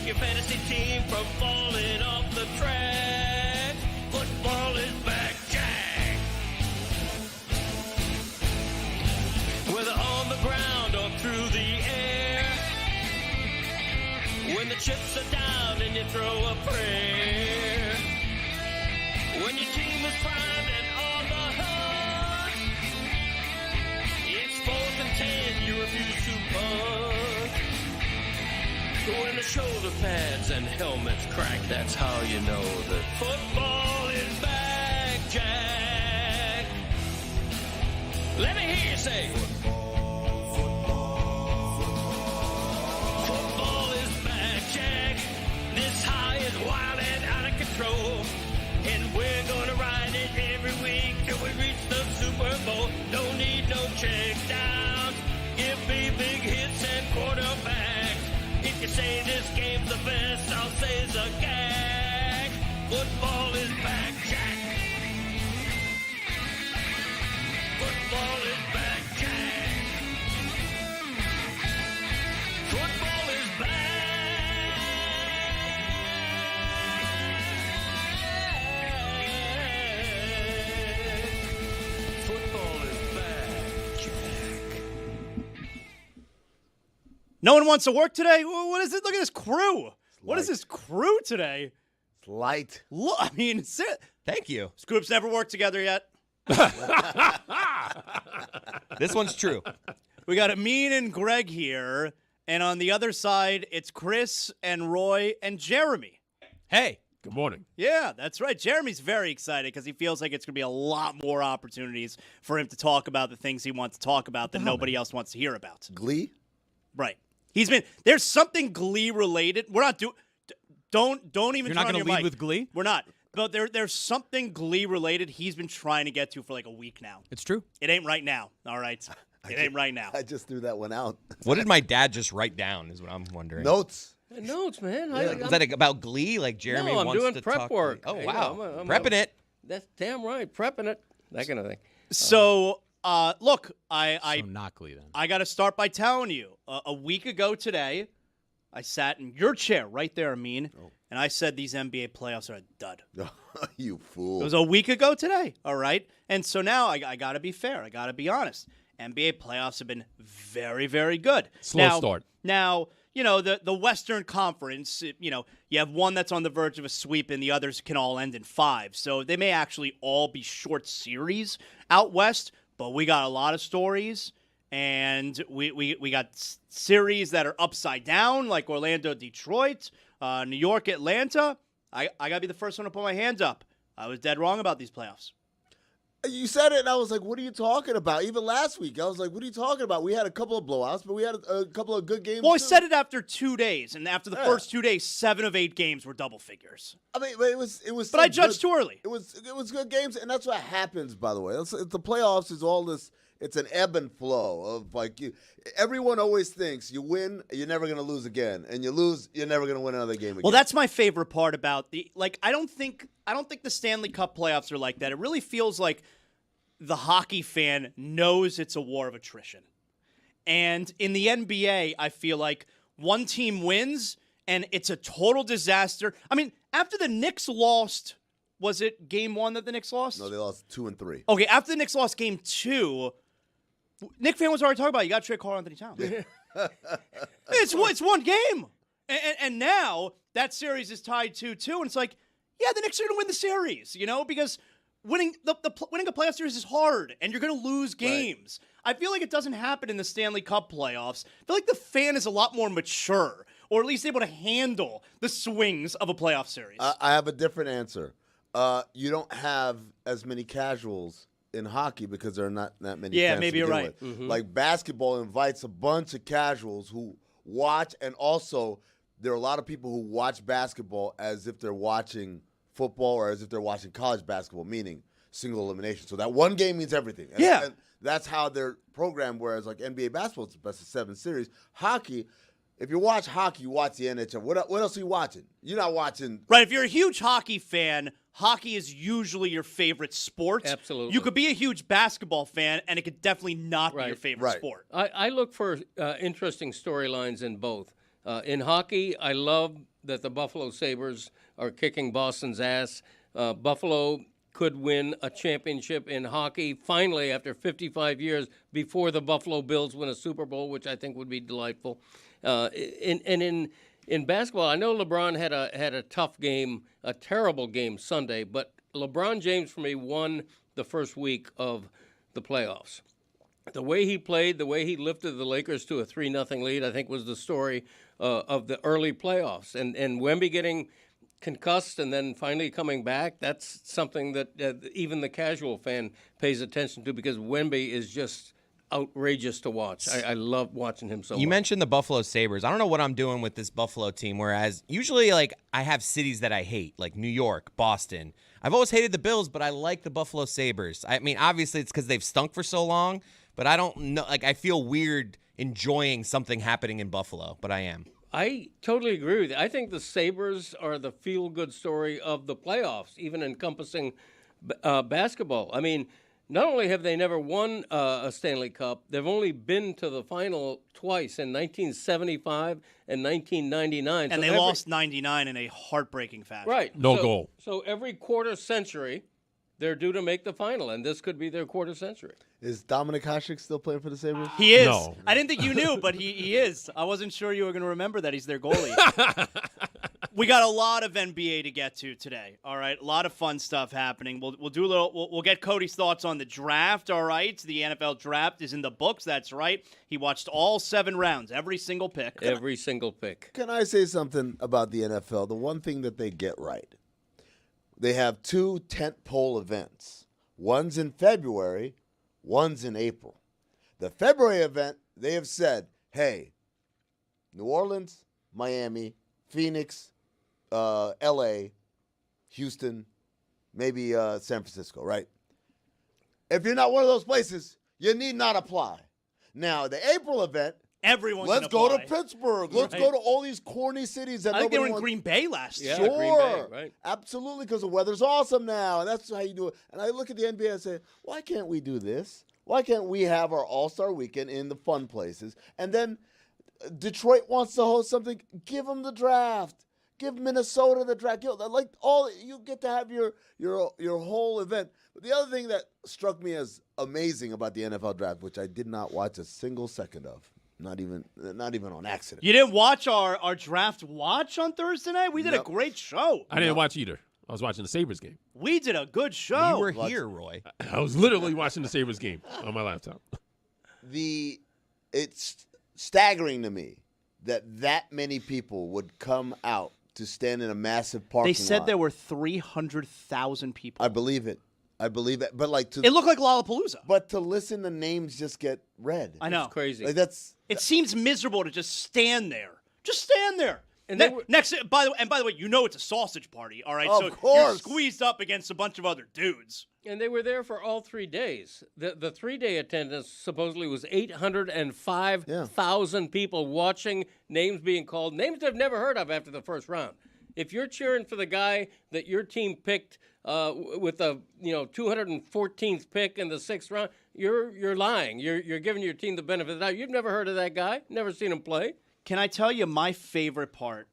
your fantasy team from falling off the track. Football is back, Jack. Whether on the ground or through the air, when the chips are down and you throw a prayer, when your team is primed and on the hunt, it's 4th and 10, you refuse to punt. When the shoulder pads and helmets crack, that's how you know that football is back, Jack. Let me hear you say, football is back, Jack. This high is wild and out of control, and we're gonna ride it every week till we reach the Super Bowl. Don't need no check downs. Give me big hits and quarterbacks. If you say this game's the best, I'll say it's a gag. Football is back, Jack. Football is back, Jack. Football is back. Football is back, Jack. No one wants to work today? What is it? Look at this crew. What is this crew today? It's light. Look, I mean, Thank you. this group's never worked together yet. This one's true. We got Amin and Greg here, and on the other side, it's Chris and Roy and Jeremy. Hey. Good morning. Yeah, that's right. Jeremy's very excited because he feels like it's going to be a lot more opportunities for him to talk about the things he wants to talk about that nobody else wants to hear about. Glee? Right. There's something Glee related. We're not don't even You're turn not on going your to lead mic. with Glee? We're not. But there's something Glee related he's been trying to get to for like a week now. It's true. It ain't right now, all right? It ain't right now. I just threw that one out. What did my dad just write down is what I'm wondering. Notes. Notes, man. Was that about Glee? Like Jeremy No, I'm wants doing to prep talk work. Glee? Oh, You wow. know, I'm Prepping it. That's damn right. Prepping it. That kind of thing. So, look, So not Glee then. I got to start by telling you, a week ago today, I sat in your chair right there, Amin, and I said these NBA playoffs are a dud. You fool. It was a week ago today, all right? And so now I got to be fair. I got to be honest. NBA playoffs have been very, very good. Slow start. Now, you know, the Western Conference, you know, you have one that's on the verge of a sweep and the others can all end in 5. So they may actually all be short series out West, but we got a lot of stories. And we got series that are upside down, like Orlando, Detroit, New York, Atlanta. I got to be the first one to put my hands up. I was dead wrong about these playoffs. You said it, and I was like, what are you talking about? Even last week, I was like, what are you talking about? We had a couple of blowouts, but we had a couple of good games, Well, I too. said it after 2 days, and after the first 2 days, 7 of 8 games were double figures. I mean, but it was. But I judged too early. It was good games, and that's what happens. By the way, the playoffs is all this. It's an ebb and flow of like everyone always thinks you win, you're never going to lose again, and you lose, you're never going to win another game again. Well, that's my favorite part about I don't think the Stanley Cup playoffs are like that. It really feels like the hockey fan knows it's a war of attrition. And in the NBA, I feel like one team wins and it's a total disaster. I mean, after the Knicks lost, was it game 1 that the Knicks lost? No, they lost 2 and 3. Okay, after the Knicks lost game 2, Nick fan was already talking about you got to trade Karl Anthony Towns. It's one game. And now that series is tied 2-2, and it's like, yeah, the Knicks are going to win the series, you know, because winning winning a playoff series is hard, and you're going to lose games. Right. I feel like it doesn't happen in the Stanley Cup playoffs. I feel like the fan is a lot more mature, or at least able to handle the swings of a playoff series. I have a different answer. You don't have as many casuals in hockey because there are not that many. Yeah, fans maybe to you're begin right. with. Mm-hmm. Like basketball invites a bunch of casuals who watch, and also there are a lot of people who watch basketball as if they're watching football or as if they're watching college basketball, meaning single elimination. So that one game means everything. And that's how they're programmed, whereas like NBA basketball, it's the best of 7 series. Hockey, if you watch hockey, you watch the NHL. What else are you watching? You're not watching. Right, if you're a huge hockey fan, hockey is usually your favorite sport. Absolutely. You could be a huge basketball fan, and it could definitely not be your favorite Right. sport. I look for interesting storylines in both. In hockey, I love that the Buffalo Sabres are kicking Boston's ass. Buffalo could win a championship in hockey finally after 55 years before the Buffalo Bills win a Super Bowl, which I think would be delightful. In basketball, I know LeBron had a tough game, a terrible game Sunday, but LeBron James for me won the first week of the playoffs. The way he played, the way he lifted the Lakers to a 3-0 lead, I think was the story of the early playoffs. And Wemby getting concussed and then finally coming back, that's something that even the casual fan pays attention to because Wemby is just outrageous to watch. I love watching him so much. You mentioned the Buffalo Sabres. I don't know what I'm doing with this Buffalo team, whereas usually like I have cities that I hate, like New York, Boston. I've always hated the Bills, but I like the Buffalo Sabres. I mean, obviously it's because they've stunk for so long, but I don't know. Like I feel weird enjoying something happening in Buffalo, but I am. I totally agree with you. I think the Sabres are the feel-good story of the playoffs, even encompassing basketball. I mean, not only have they never won a Stanley Cup, they've only been to the final twice in 1975 and 1999. And they lost 99 in a heartbreaking fashion. Right. No goal. So every quarter century, they're due to make the final, and this could be their quarter century. Is Dominic Hasek still playing for the Sabres? He is. No. I didn't think you knew, but he is. I wasn't sure you were going to remember that he's their goalie. We got a lot of NBA to get to today. All right, a lot of fun stuff happening. We'll do a little. We'll get Cody's thoughts on the draft. All right, the NFL draft is in the books. That's right. He watched all 7 rounds, every single pick. Every single pick. Can I say something about the NFL? The one thing that they get right, they have 2 tentpole events. One's in February, one's in April. The February event, they have said, hey, New Orleans, Miami, Phoenix, L.A., Houston, maybe San Francisco, right? If you're not one of those places, you need not apply. Now, the April event, Everyone's let's gonna go to apply. Pittsburgh. Let's Right. go to all these corny cities that I think they were nobody in wants. Green Bay last year. Yeah, Sure, Green Bay, right. Absolutely, because the weather's awesome now, and that's how you do it. And I look at the NBA and say, why can't we do this? Why can't we have our All-Star weekend in the fun places? And then Detroit wants to host something. Give them the draft. Give Minnesota the draft. You get to have your whole event. But the other thing that struck me as amazing about the NFL draft, which I did not watch a single second of, not even on accident. You didn't watch our draft watch on Thursday night? We did a Nope. great show. I didn't watch either. I was watching the Sabres game. We did a good show. You were here, Roy. I was literally watching the Sabres game on my laptop. It's staggering to me that many people would come out to stand in a massive parking lot. They said there were 300,000 people. I believe it. But It looked like Lollapalooza. but to listen to names just get read. I know. It's crazy. Like that's It seems miserable to just stand there. Just stand there. And they were- By the way, you know it's a sausage party, all right? Of so you're course. squeezed up against a bunch of other dudes. And they were there for all 3 days. The 3-day attendance supposedly was 805,000 people watching, names being called, names they've never heard of after the first round. If you're cheering for the guy that your team picked with the 214th pick in the 6th round, you're lying. You're giving your team the benefit of the doubt. You've never heard of that guy, never seen him play. Can I tell you my favorite part?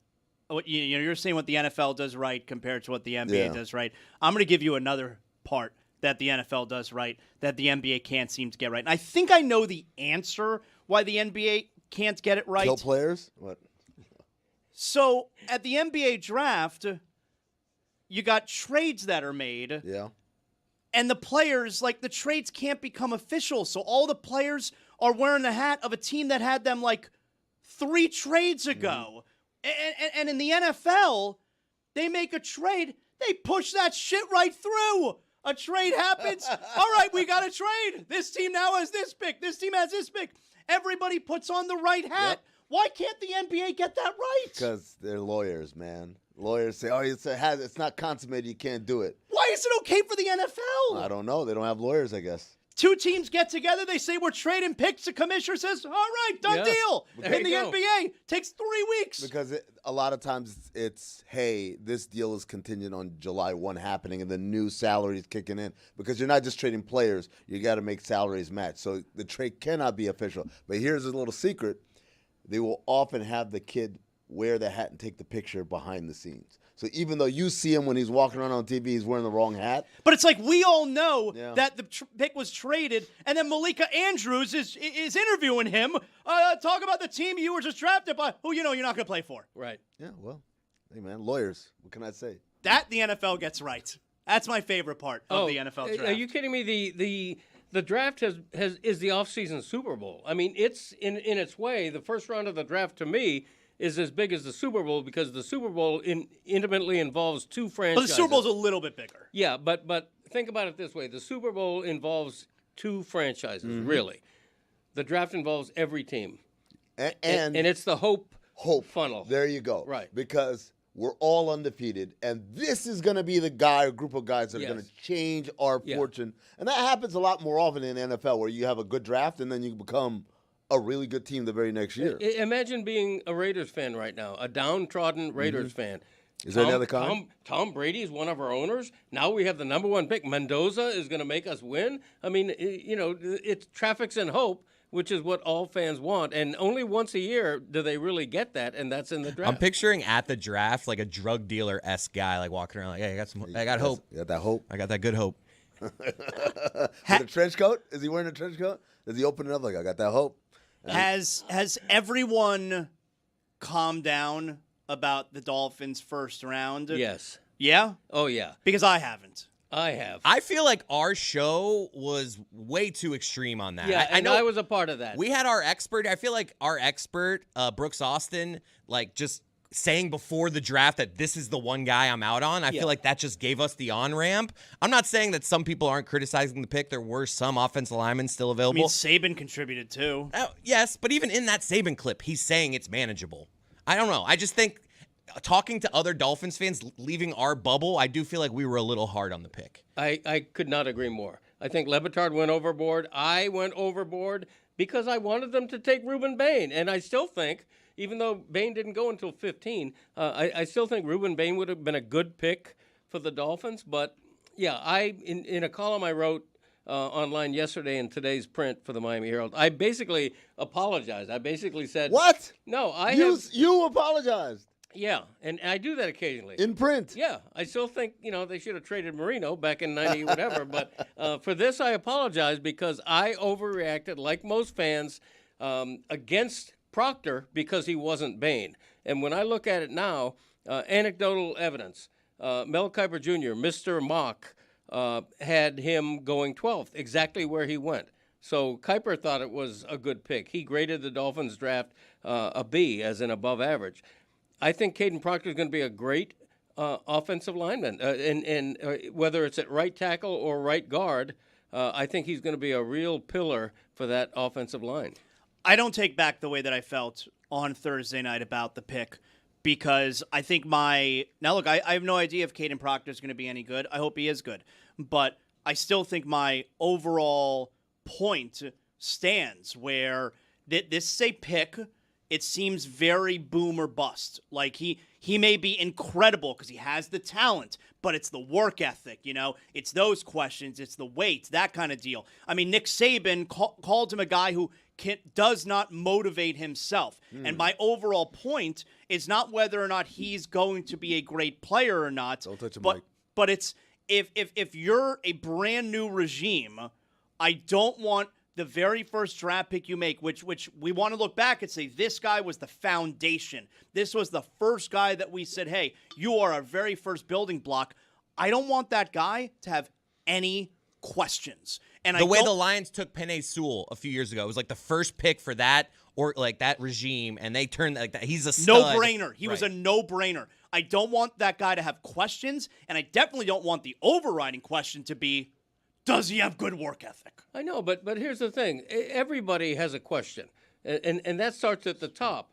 You're saying what the NFL does right compared to what the NBA Yeah. does right. I'm going to give you another part that the NFL does right that the NBA can't seem to get right. And I think I know the answer why the NBA can't get it right. kill players. What? So at the NBA draft, you got trades that are made. Yeah. And the players, the trades can't become official. So all the players are wearing the hat of a team that had them 3 trades ago. And in the NFL, they make a trade. They push that shit right through. A trade happens. All right, we got a trade. This team now has this pick. This team has this pick. Everybody puts on the right hat. Yep. Why can't the NBA get that right? Because they're lawyers, man. Lawyers say, it's not consummated, you can't do it. Why is it okay for the NFL? I don't know. They don't have lawyers, I guess. 2 teams get together. They say we're trading picks. The commissioner says, all right, done Yeah. deal. There In the you go. NBA, takes 3 weeks. Because a lot of times it's, hey, this deal is contingent on July 1 happening and the new salaries kicking in. Because you're not just trading players. You got to make salaries match. So the trade cannot be official. But here's a little secret. they will often have the kid wear the hat and take the picture behind the scenes. So even though you see him when he's walking around on TV, he's wearing the wrong hat. But it's like we all know Yeah. that the pick was traded, and then Malika Andrews is interviewing him. Talk about the team you were just drafted by, who you're not going to play for. Right. Yeah, well, hey, man, lawyers. What can I say? That the NFL gets right. That's my favorite part of the NFL draft. Are you kidding me? The draft is the offseason Super Bowl. I mean, it's in its way. The first round of the draft to me is as big as the Super Bowl because the Super Bowl intimately involves two franchises. But the Super Bowl's a little bit bigger. Yeah, but think about it this way: the Super Bowl involves two franchises. Really, the draft involves every team, And it's the hope funnel. There you go. Right. Because we're all undefeated, and this is going to be the guy or group of guys that are Yes. going to change our fortune. And that happens a lot more often in the NFL, where you have a good draft and then you become a really good team the very next year. Imagine being a Raiders fan right now, a downtrodden Raiders fan. Is there any other kind? Tom Brady is one of our owners. Now we have the number one pick. Mendoza is going to make us win. I mean, it's traffic's in hope, which is what all fans want. And only once a year do they really get that, and that's in the draft. I'm picturing at the draft like a drug dealer-esque guy like walking around like, hey, I got hope. You got that hope? I got that good hope. With a trench coat? Is he wearing a trench coat? Does he open it up like, I got that hope? Has everyone calmed down about the Dolphins' first round? Yes. Yeah? Oh, yeah. Because I haven't. I have. I feel like our show was way too extreme on that. Yeah, I know I was a part of that. we had our expert. I feel like our expert, Brooks Austin, like just saying before the draft that this is the one guy I'm out on. I feel like that just gave us the on-ramp. I'm not saying that some people aren't criticizing the pick. There were some offensive linemen still I available. mean, Saban contributed too. Yes, but even in that Saban clip, he's saying it's manageable. I don't know. I just think talking to other Dolphins fans, leaving our bubble, I do feel like we were a little hard on the pick. I could not agree more. I think Le Batard went overboard. I went overboard because I wanted them to take Reuben Bain. And I still think, even though Bain didn't go until 15, I still think Reuben Bain would have been a good pick for the Dolphins. But, yeah, in a column I wrote online yesterday in today's print for the Miami Herald, I basically apologized. I basically said, What? No, You apologized. Yeah, and I do that occasionally. In print. Yeah, I still think, they should have traded Marino back in 90 whatever. But for this, I apologize because I overreacted, like most fans, against Proctor because he wasn't Bain. And when I look at it now, anecdotal evidence, Mel Kiper Jr., Mr. Mock, had him going 12th, exactly where he went. So Kiper thought it was a good pick. He graded the Dolphins draft a B, as in above average. I think Caden Proctor is going to be a great offensive lineman, and whether it's at right tackle or right guard, I think he's going to be a real pillar for that offensive line. I don't take back the way that I felt on Thursday night about the pick because I think now look, I have no idea if Caden Proctor is going to be any good. I hope he is good, but I still think my overall point stands where this is a pick. It seems very boom or bust. Like he may be incredible because he has the talent, but it's the work ethic, It's those questions. It's the weight, that kind of deal. I mean, Nick Saban called him a guy who does not motivate himself. And my overall point is not whether or not he's going to be a great player or not. Don't touch the but, mic. But it's if you're a brand new regime, I don't want the very first draft pick you make, which we want to look back and say, this guy was the foundation. This was the first guy that we said, hey, you are our very first building block. I don't want that guy to have any questions. And the way the Lions took Penei Sewell a few years ago, it was like the first pick for that or like that regime, and they turned like that. He's a stud. No-brainer. He was a no-brainer. I don't want that guy to have questions, and I definitely don't want the overriding question to be, does he have good work ethic? I know, but here's the thing. Everybody has a question, and that starts at the top.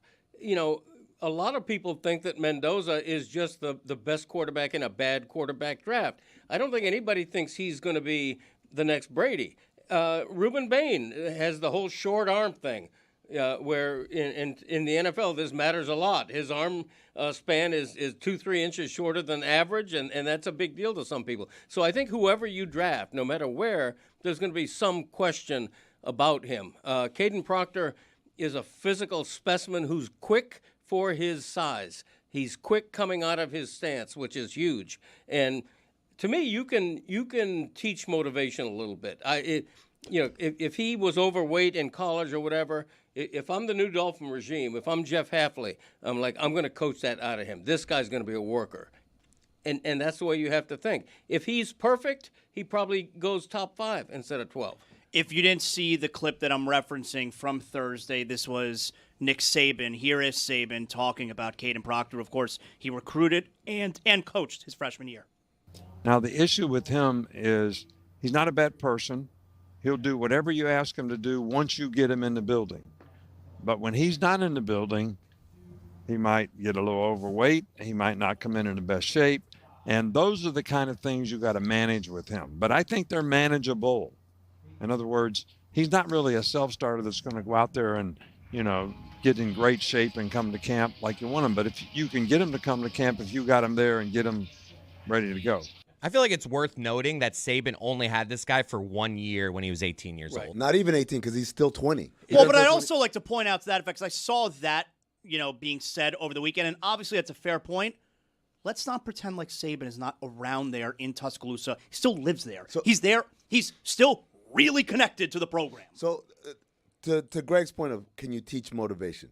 A lot of people think that Mendoza is just the best quarterback in a bad quarterback draft. I don't think anybody thinks he's going to be the next Brady. Reuben Bain has the whole short arm thing, where in the NFL this matters a lot. His arm span is 2-3 inches shorter than average, and that's a big deal to some people. So I think whoever you draft, no matter where, there's going to be some question about him. Caden Proctor is a physical specimen who's quick for his size. He's quick coming out of his stance, which is huge. And to me, you can teach motivation a little bit. If he was overweight in college or whatever, if I'm the new Dolphin regime, if I'm Jeff Hafley, I'm going to coach that out of him. This guy's going to be a worker. And that's the way you have to think. If he's perfect, he probably goes top 5 instead of 12. If you didn't see the clip that I'm referencing from Thursday, this was Nick Saban. Here is Saban talking about Caden Proctor. Of course, he recruited and coached his freshman year. Now, the issue with him is he's not a bad person. He'll do whatever you ask him to do once you get him in the building. But when he's not in the building, he might get a little overweight. He might not come in the best shape. And those are the kind of things you got to manage with him. But I think they're manageable. In other words, he's not really a self-starter that's going to go out there and, get in great shape and come to camp like you want him. But if you can get him to come to camp, if you got him there and get him ready to go. I feel like it's worth noting that Saban only had this guy for 1 year when he was 18 years old. Not even 18 because he's still 20. Well, but I'd also like to point out to that effect, because I saw that, being said over the weekend, and obviously that's a fair point. Let's not pretend like Saban is not around there in Tuscaloosa. He still lives there. So, he's there. He's still really connected to the program. So to Greg's point of can you teach motivation?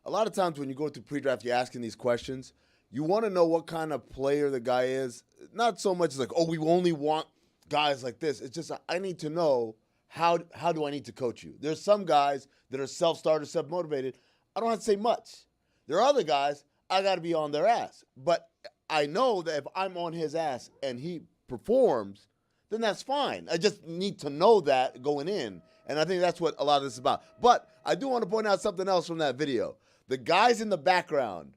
A lot of times when you go through pre-draft, you're asking these questions. You want to know what kind of player the guy is. Not so much like, we only want guys like this. It's just I need to know how do I need to coach you. There's some guys that are self-starters, self-motivated. I don't have to say much. There are other guys, I got to be on their ass. But I know that if I'm on his ass and he performs, then that's fine. I just need to know that going in. And I think that's what a lot of this is about. But I do want to point out something else from that video. The guys in the background,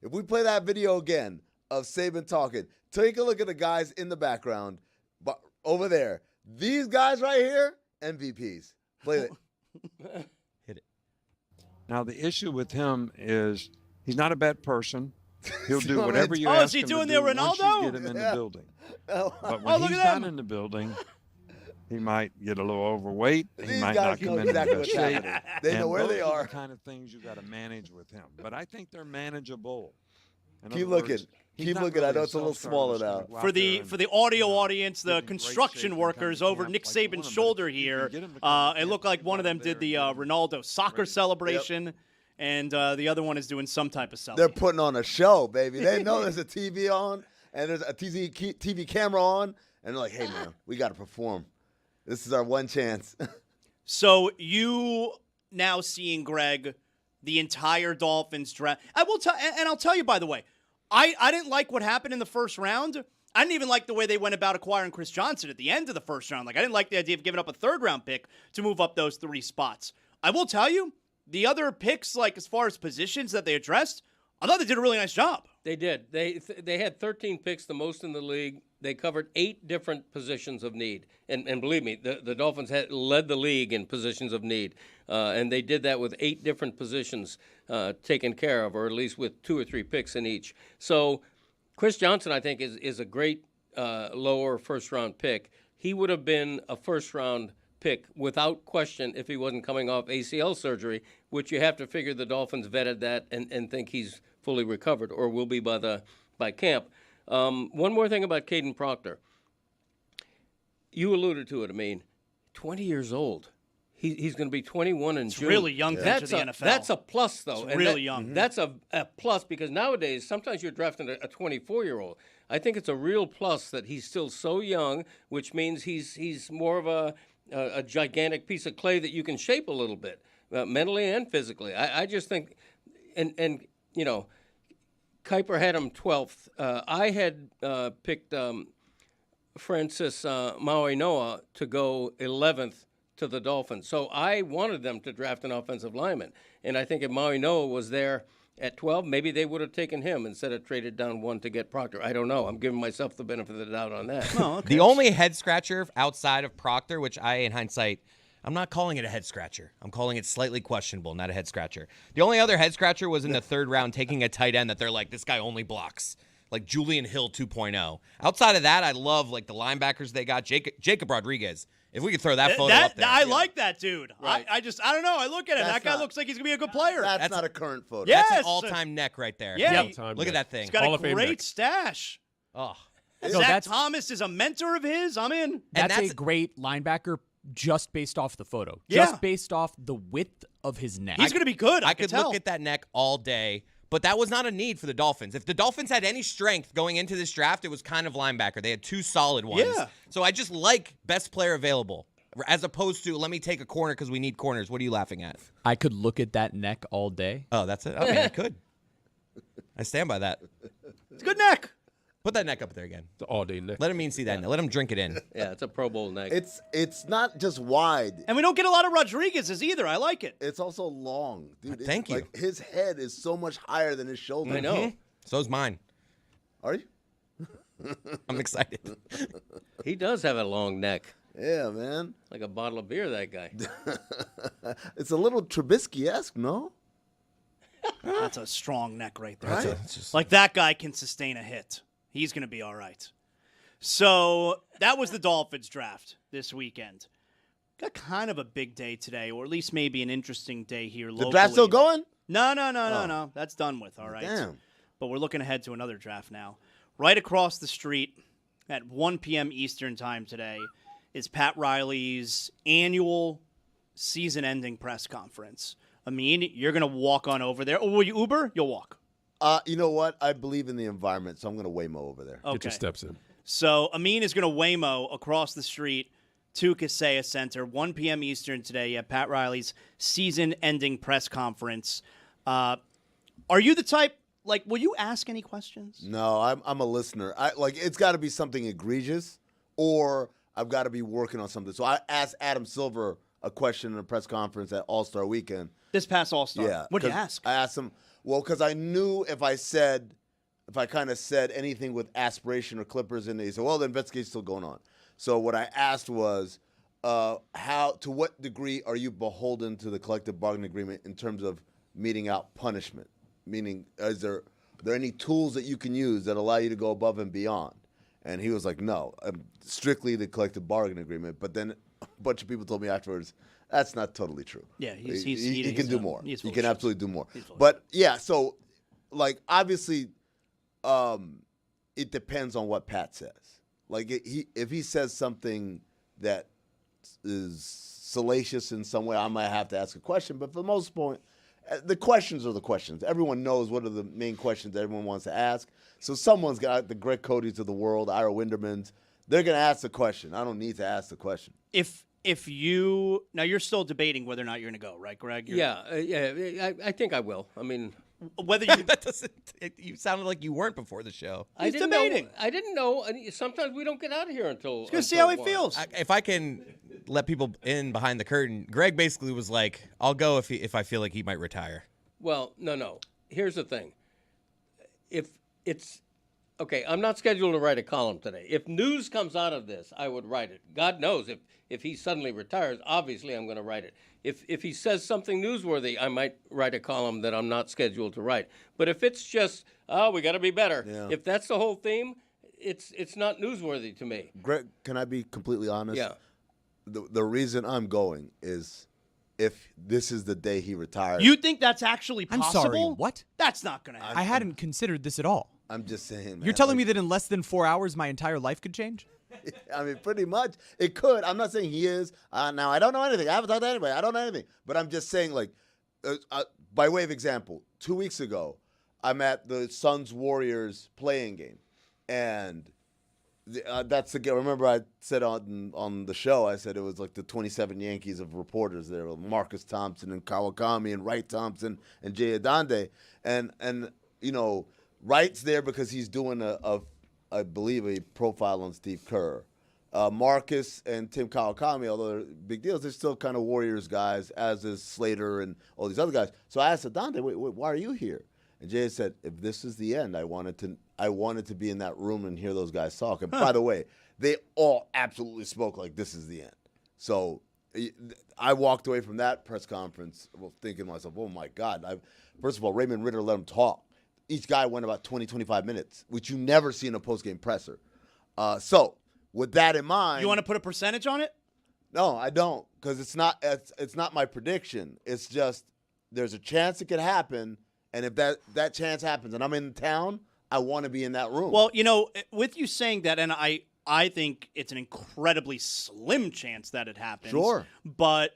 if we play that video again of Saban talking, take a look at the guys in the background. But over there, these guys right here, MVPs. Play it. Hit it. Now, the issue with him is he's not a bad person. He'll do whatever you Oh, ask is he him doing to the do once Ronaldo? you get him in the building. But when Oh, look he's at them. not in the building, he might get a little overweight. He These might guys not come know in exactly the what's best shape. happening. They know And where they those are. the kind of things you got to manage with him. But I think they're manageable. In Keep other looking. words, he's Keep not looking. I really know it's a little self-starter smaller that's gonna now. go out For there the and, audio audience, get the in great construction shape and workers come to over camp Nick like you want Saban's him, but shoulder if you here, can get him to come to it camp, looked like you one of got them him did there the and Ronaldo soccer celebration, and the other one is doing some type of selfie. They're putting on a show, baby. They know there's a TV on and there's a TV camera on, and they're like, hey, man, we got to perform. This is our one chance. So you now seeing, Greg, the entire Dolphins draft. I will tell, and I'll tell you, by the way, I didn't like what happened in the first round. I didn't even like the way they went about acquiring Chris Johnson at the end of the first round. Like, I didn't like the idea of giving up a third-round pick to move up those 3 spots. I will tell you, the other picks, like as far as positions that they addressed, I thought they did a really nice job. They did. They had 13 picks, the most in the league. They covered 8 different positions of need. And believe me, the Dolphins led the league in positions of need. And they did that with 8 different positions taken care of, or at least with 2 or 3 picks in each. So Chris Johnson, I think, is a great lower first-round pick. He would have been a first-round pick without question if he wasn't coming off ACL surgery, which you have to figure the Dolphins vetted that and think he's fully recovered or will be by camp. One more thing about Caden Proctor. You alluded to it, 20 years old. He's going to be 21 in It's June. really young to enter the NFL. That's a plus, though. It's really young. That's a plus because nowadays sometimes you're drafting a 24-year-old. I think it's a real plus that he's still so young, which means he's more of a gigantic piece of clay that you can shape a little bit, mentally and physically. I just think, and you know, Kuiper had him 12th. I had picked Francis Mauigoa to go 11th to the Dolphins. So I wanted them to draft an offensive lineman. And I think if Mauigoa was there at 12, maybe they would have taken him instead of traded down 1 to get Proctor. I don't know. I'm giving myself the benefit of the doubt on that. Oh, okay. The only head scratcher outside of Proctor, which I, in hindsight, I'm not calling it a head scratcher. I'm calling it slightly questionable, not a head scratcher. The only other head scratcher was in the 3rd round taking a tight end that they're like, this guy only blocks. Like Julian Hill 2.0. Outside of that, I love like the linebackers they got. Jacob Rodriguez If we could throw that photo up there. I like that dude. Right. I don't know. I look at it. That's That guy not- looks like he's gonna be a good player. That's not a current photo. Yeah. That's Yes. an all-time neck right there. Yeah. All-time Look at neck. that thing. He's got Hall a of Fame great neck. stash. Oh. No, Zach that's- Thomas is a mentor of his. I'm in. That's that's- a great linebacker just based off the photo. Yeah. Just based off the width of his neck. He's gonna be good. I I could tell. look at that neck all day, but that was not a need for the Dolphins. If the Dolphins had any strength going into this draft, it was kind of linebacker. They had two solid ones. Yeah. So I just like best player available, as opposed to let me take a corner because we need corners. What are you laughing at? I could look at that neck all day. Oh, that's it? Okay, I could. I stand by that. It's a good neck. Put that neck up there again. The all-day neck. Let him see that. Let him drink it in. Yeah, it's a Pro Bowl neck. It's not just wide. And we don't get a lot of Rodriguez's either. I like it. It's also long, dude. Thank you. Like his head is so much higher than his shoulder. I know. So's mine. Are you? I'm excited. He does have a long neck, Yeah, man. like a bottle of beer. That guy. It's a little Trubisky-esque, no? That's a strong neck right there. Right? Like that guy can sustain a hit. He's going to be all right. So that was the Dolphins draft this weekend. Got kind of a big day today, or at least maybe an interesting day here locally. The draft still going? No. That's done with, all right. Damn. But we're looking ahead to another draft now. Right across the street at 1 p.m. Eastern time today is Pat Riley's annual season-ending press conference. I mean, you're going to walk on over there. Or will you Uber? You'll walk. You know what? I believe in the environment, so I'm going to Waymo over there. Okay. Get your steps in. So Amin is going to Waymo across the street to Kaseya Center, 1 p.m. Eastern today at Pat Riley's season-ending press conference. Are you the type, like, will you ask any questions? No, I'm a listener. It's got to be something egregious, or I've got to be working on something. So I asked Adam Silver a question in a press conference at All-Star Weekend. This past All-Star. Yeah. What did you 'cause ask? I asked him, well, because I knew if I kind of said anything with aspiration or Clippers in it, he said, well, the investigation's still going on. So what I asked was, to what degree are you beholden to the collective bargaining agreement in terms of meting out punishment? Meaning, are there any tools that you can use that allow you to go above and beyond? And he was like, no, strictly the collective bargaining agreement. But then a bunch of people told me afterwards, that's not totally true. Yeah, he can do more. He can absolutely do more. He's full of But yeah, so like obviously, it depends on what Pat says. Like if he says something that is salacious in some way, I might have to ask a question. But for the most part, the questions are the questions. Everyone knows what are the main questions that everyone wants to ask. So someone's got the Greg Cody's of the world, Ira Winderman's. They're going to ask the question. I don't need to ask the question. If you now you're still debating whether or not you're going to go, right, Greg? I think I will. I mean, Whether you That doesn't. You sounded like you weren't before the show. I He's didn't debating. know. I didn't know. And sometimes we don't get out of here until. going to see how he feels. If I can let people in behind the curtain, Greg basically was like, "I'll go if I feel like he might retire." Well, no. Here's the thing. If it's okay, I'm not scheduled to write a column today. If news comes out of this, I would write it. God knows if he suddenly retires, obviously I'm going to write it. If he says something newsworthy, I might write a column that I'm not scheduled to write. But if it's just, we got to be better. Yeah. If that's the whole theme, it's not newsworthy to me. Greg, can I be completely honest? Yeah. The reason I'm going is if this is the day he retires. You think that's actually I'm possible? sorry, what? That's not going to happen. I hadn't considered this at all. I'm just saying, man. You're telling me like, that in less than 4 hours, my entire life could change? I mean, pretty much. It could. I'm not saying he is. Now, I don't know anything. I haven't talked to anybody. I don't know anything. But I'm just saying, like, by way of example, 2 weeks ago, I'm at the Suns-Warriors playing game. And that's the game. Remember I said on the show, I said it was like the 27 Yankees of reporters there. Marcus Thompson and Kawakami and Wright Thompson and Jay Adande. And you know, Wright's there because he's doing I believe, a profile on Steve Kerr. Marcus and Tim Kawakami, although they're big deals, they're still kind of Warriors guys, as is Slater and all these other guys. So I asked Adande, wait, why are you here? And Jay said, if this is the end, I wanted to be in that room and hear those guys talk. And by the way, they all absolutely spoke like this is the end. So I walked away from that press conference thinking to myself, oh, my God. First of all, Raymond Ritter let him talk. Each guy went about 20, 25 minutes, which you never see in a post-game presser. So with that in mind. You want to put a percentage on it? No, I don't, because it's not my prediction. It's just there's a chance it could happen, and if that chance happens, and I'm in town, I want to be in that room. Well, with you saying that, and I think it's an incredibly slim chance that it happens. Sure. But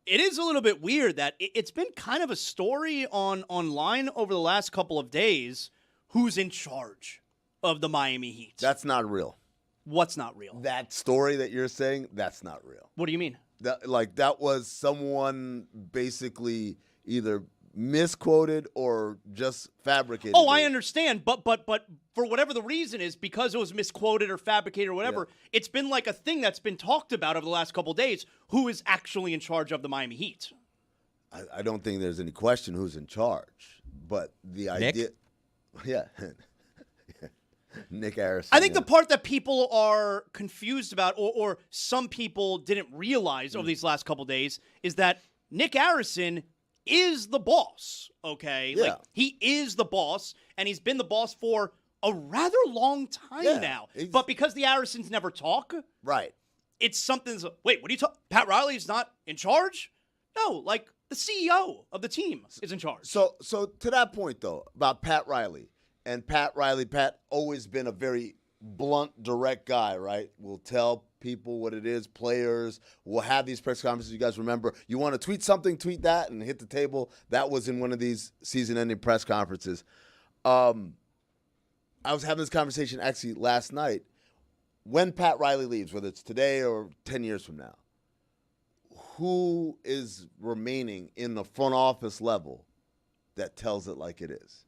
it is a little bit weird that it's been kind of a story online over the last couple of days. Who's in charge of the Miami Heat? That's not real. What's not real? That story that you're saying, that's not real. What do you mean? That was someone basically either misquoted or just fabricated. Oh, I understand, but for whatever the reason is, because it was misquoted or fabricated or whatever, it's been like a thing that's been talked about over the last couple of days. Who is actually in charge of the Miami Heat? I don't think there's any question who's in charge, but the idea, yeah, Nick Harrison. I think the part that people are confused about, or some people didn't realize over these last couple of days, is that Nick Harrison is the boss, okay? Yeah. Like, he is the boss, and he's been the boss for a rather long time now. But because the Harrisons never talk, right, it's something. Wait, what are you talking? Pat Riley's not in charge? No, like the CEO of the team is in charge. So to that point though about Pat Riley and Pat always been a very blunt, direct guy, right? Will tell people what it is, players. We'll have these press conferences. You guys remember, you want to tweet something, tweet that, and hit the table. That was in one of these season-ending press conferences. I was having this conversation actually last night. When Pat Riley leaves, whether it's today or 10 years from now, who is remaining in the front office level that tells it like it is?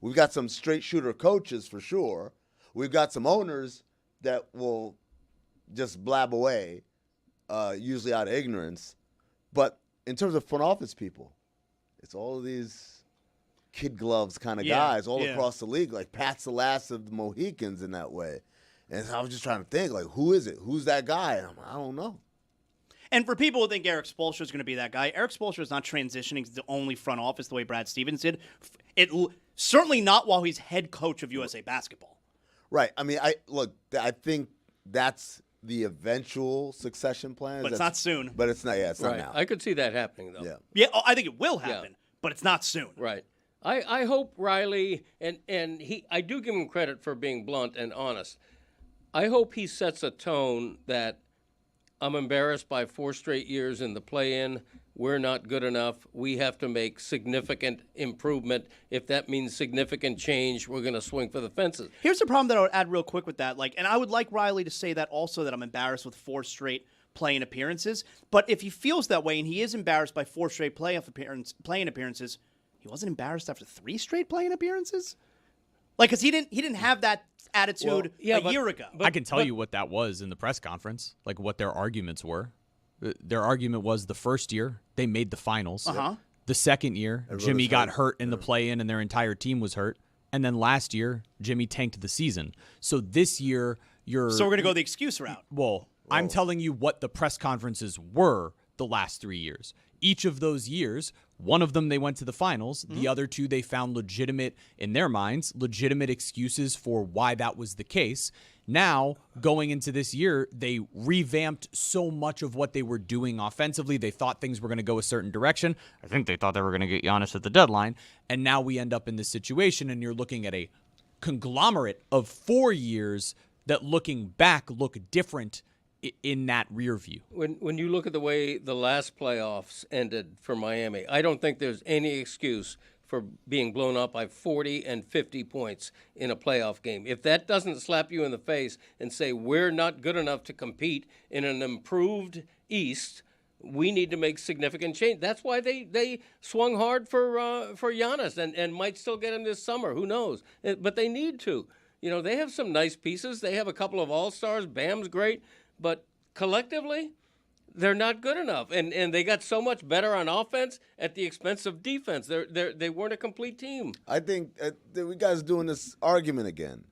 We've got some straight shooter coaches for sure. We've got some owners that will just blab away, usually out of ignorance. But in terms of front office people, it's all of these kid gloves kind of guys all across the league. Like Pat's the last of the Mohicans in that way. And so I was just trying to think, like, who is it? Who's that guy? And I'm like, I don't know. And for people who think Eric Spoelstra is going to be that guy, Eric Spoelstra is not transitioning to the only front office the way Brad Stevens did. Certainly not while he's head coach of USA Basketball. Right. I mean, I think that's the eventual succession plan. But it's not soon. But it's not. Yeah, it's Right. not now. I could see that happening, though. Yeah, I think it will happen, but it's not soon. Right. I hope Riley, and I do give him credit for being blunt and honest. I hope he sets a tone that I'm embarrassed by 4 straight years in the play-in. We're not good enough. We have to make significant improvement. If that means significant change, we're going to swing for the fences. Here's the problem that I would add real quick with that. And I would like Riley to say that also, that I'm embarrassed with 4 straight play-in appearances. But if he feels that way and he is embarrassed by 4 straight play-in appearances, he wasn't embarrassed after 3 straight play-in appearances? Because he didn't have that attitude a year ago. I can tell you what that was in the press conference, like what their arguments were. Their argument was the first year they made the finals. The second year, Jimmy got hurt in the play-in and their entire team was hurt. And then last year, Jimmy tanked the season. So this year, So we're going to go the excuse route. Well, I'm telling you what the press conferences were the last 3 years. Each of those years, one of them they went to the finals. The other 2 they found legitimate, in their minds, legitimate excuses for why that was the case. Now, going into this year, they revamped so much of what they were doing offensively. They thought things were going to go a certain direction. I think they thought they were going to get Giannis at the deadline. And now we end up in this situation, and you're looking at a conglomerate of 4 years that, looking back, look different in that rear view. When you look at the way the last playoffs ended for Miami, I don't think there's any excuse for being blown up by 40 and 50 points in a playoff game. If that doesn't slap you in the face and say we're not good enough to compete in an improved East, we need to make significant change. That's why they swung hard for Giannis and might still get him this summer. Who knows? But they need to. They have some nice pieces. They have a couple of all-stars. Bam's great. But collectively, they're not good enough. And they got so much better on offense at the expense of defense. They weren't a complete team. I think that we guys doing this argument again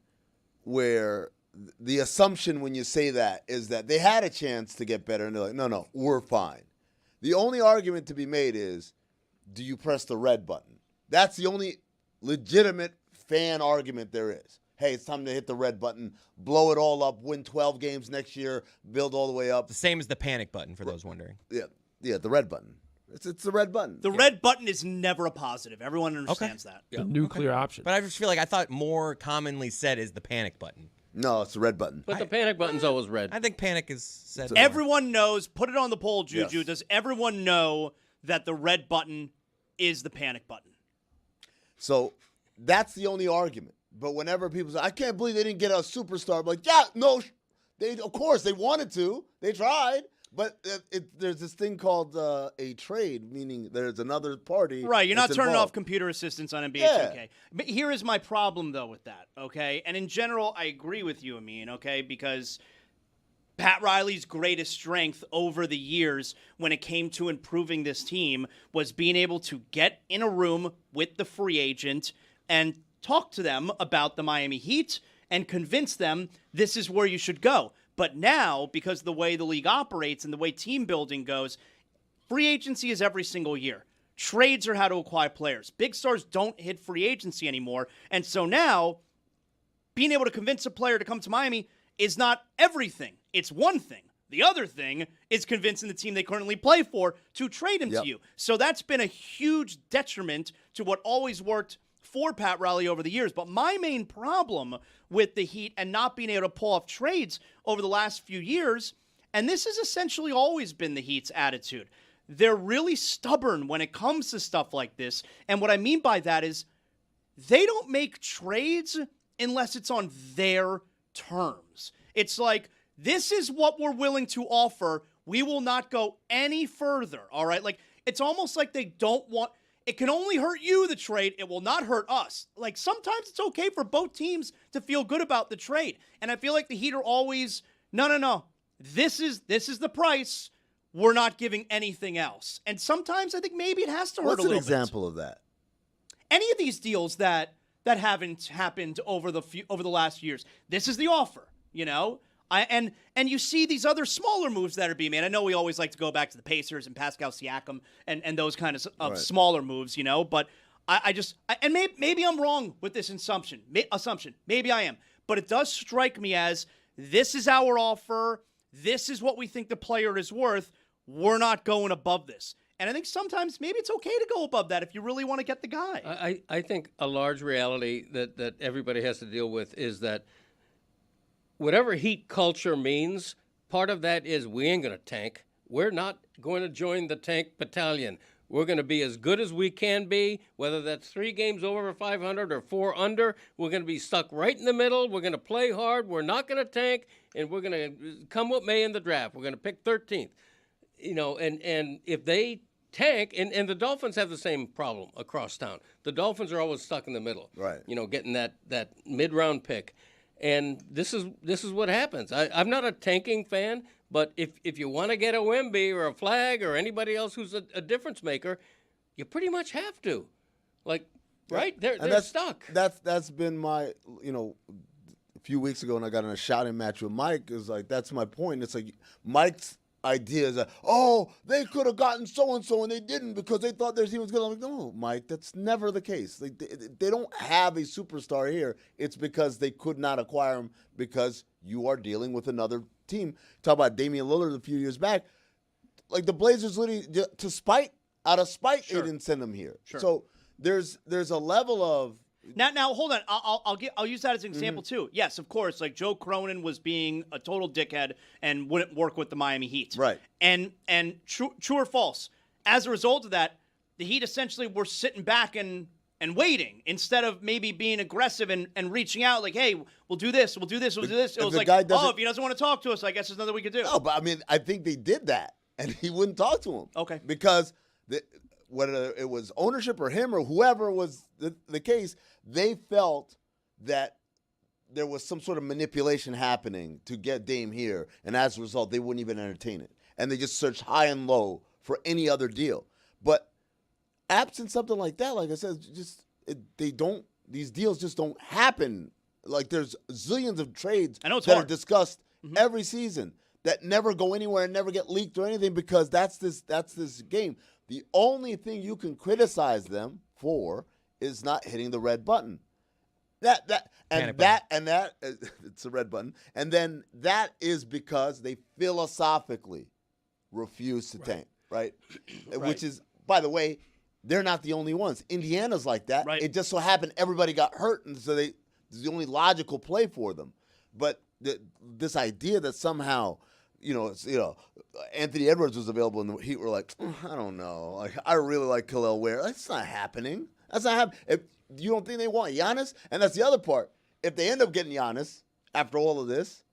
where the assumption when you say that is that they had a chance to get better, and they're like, no, we're fine. The only argument to be made is, do you press the red button? That's the only legitimate fan argument there is. hey, it's time to hit the red button, blow it all up, win 12 games next year, build all the way up. The same as the panic button for those wondering. Yeah, the red button. It's the red button. The red button is never a positive. Everyone understands that. The nuclear option. But I just feel like I thought more commonly said is the panic button. No, it's the red button. But the panic button's always red. I think panic is said. Everyone knows. Put it on the poll, Juju. Yes. Does everyone know that the red button is the panic button? So that's the only argument. But whenever people say, I can't believe they didn't get a superstar, I'm like, yeah, no, of course, they wanted to. They tried. But there's this thing called a trade, meaning there's another party. Right, you're not that's turning involved. off computer assistants on NBA Yeah. 2K. But here is my problem, though, with that, okay? And in general, I agree with you, Amin, okay? Because Pat Riley's greatest strength over the years when it came to improving this team was being able to get in a room with the free agent and talk to them about the Miami Heat and convince them this is where you should go. But now, because of the way the league operates and the way team building goes, free agency is every single year. Trades are how to acquire players. Big stars don't hit free agency anymore. And so now, being able to convince a player to come to Miami is not everything. It's one thing. The other thing is convincing the team they currently play for to trade him to you. So that's been a huge detriment to what always worked for Pat Riley over the years. But my main problem with the Heat and not being able to pull off trades over the last few years, and this has essentially always been the Heat's attitude, they're really stubborn when it comes to stuff like this. And what I mean by that is they don't make trades unless it's on their terms. It's like, this is what we're willing to offer. We will not go any further, all right? Like, it's almost like they don't want... It can only hurt you, the trade. It will not hurt us. Like, sometimes it's okay for both teams to feel good about the trade. And I feel like the Heat are always, no. This is the price. We're not giving anything else. And sometimes I think maybe it has to hurt What's a little an example of that? Any of these deals that haven't happened over the last years. This is the offer, you know? And you see these other smaller moves that are being made. I know we always like to go back to the Pacers and Pascal Siakam and those kind of smaller moves, you know. But maybe I'm wrong with this assumption. Maybe I am. But it does strike me as this is our offer. This is what we think the player is worth. We're not going above this. And I think sometimes maybe it's okay to go above that if you really want to get the guy. I think a large reality that everybody has to deal with is that whatever Heat culture means, part of that is we ain't going to tank. We're not going to join the tank battalion. We're going to be as good as we can be, whether that's 3 games over 500 or 4 under. We're going to be stuck right in the middle. We're going to play hard. We're not going to tank, and we're going to come what may in the draft. We're going to pick 13th. You know, and if they tank, and the Dolphins have the same problem across town. The Dolphins are always stuck in the middle. Right. You know, getting that mid-round pick. And this is what happens. I'm not a tanking fan, but if you want to get a Wemby or a Flag or anybody else who's a difference maker, you pretty much have to. Like, right? They're stuck. That's been my, you know, a few weeks ago when I got in a shouting match with Mike, is like, that's my point. It's like Mike's idea is that, oh, they could have gotten so-and-so and they didn't because they thought their team was good. I'm like, no, Mike, that's never the case. Like, they don't have a superstar here. It's because they could not acquire him because you are dealing with another team. Talk about Damian Lillard a few years back. Like, the Blazers literally, out of spite, they didn't send him here. Sure. So there's a level of... Now hold on. I'll use that as an example too. Yes, of course. Like, Joe Cronin was being a total dickhead and wouldn't work with the Miami Heat. Right. And true or false. As a result of that, the Heat essentially were sitting back and waiting instead of maybe being aggressive and reaching out. Like, hey, we'll do this. We'll do this. We'll do this. It was like, if he doesn't want to talk to us, I guess there's nothing we could do. No, but I mean, I think they did that, and he wouldn't talk to him. Okay. Because whether it was ownership or him or whoever was the case, they felt that there was some sort of manipulation happening to get Dame here, and as a result, they wouldn't even entertain it. And they just searched high and low for any other deal. But absent something like that, like I said, these deals just don't happen. Like, there's zillions of trades I know it's that hard. are discussed every season that never go anywhere and never get leaked or anything because that's this game. The only thing you can criticize them for is not hitting the red button. And that it's a red button. And then that is because they philosophically refuse to tank, right? Which is, by the way, they're not the only ones. Indiana's like that. Right. It just so happened everybody got hurt, and so it's the only logical play for them. But this idea that somehow, Anthony Edwards was available in the Heat, we're like, I don't know. Like, I really like Khalil Ware. That's not happening. That's not happening. If you don't think they want Giannis, and that's the other part. If they end up getting Giannis after all of this,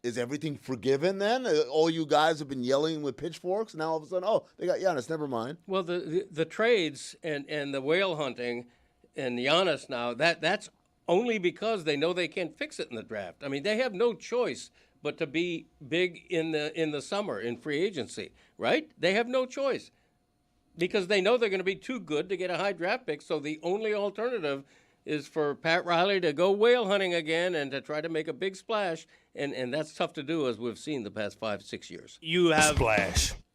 is everything forgiven then? All you guys have been yelling with pitchforks, now all of a sudden, they got Giannis, never mind. Well, the trades and the whale hunting and Giannis now, that's only because they know they can't fix it in the draft. I mean, they have no choice but to be big in the summer in free agency, right? They have no choice because they know they're going to be too good to get a high draft pick, so the only alternative is for Pat Riley to go whale hunting again and to try to make a big splash, and that's tough to do, as we've seen the past 5-6 years. You have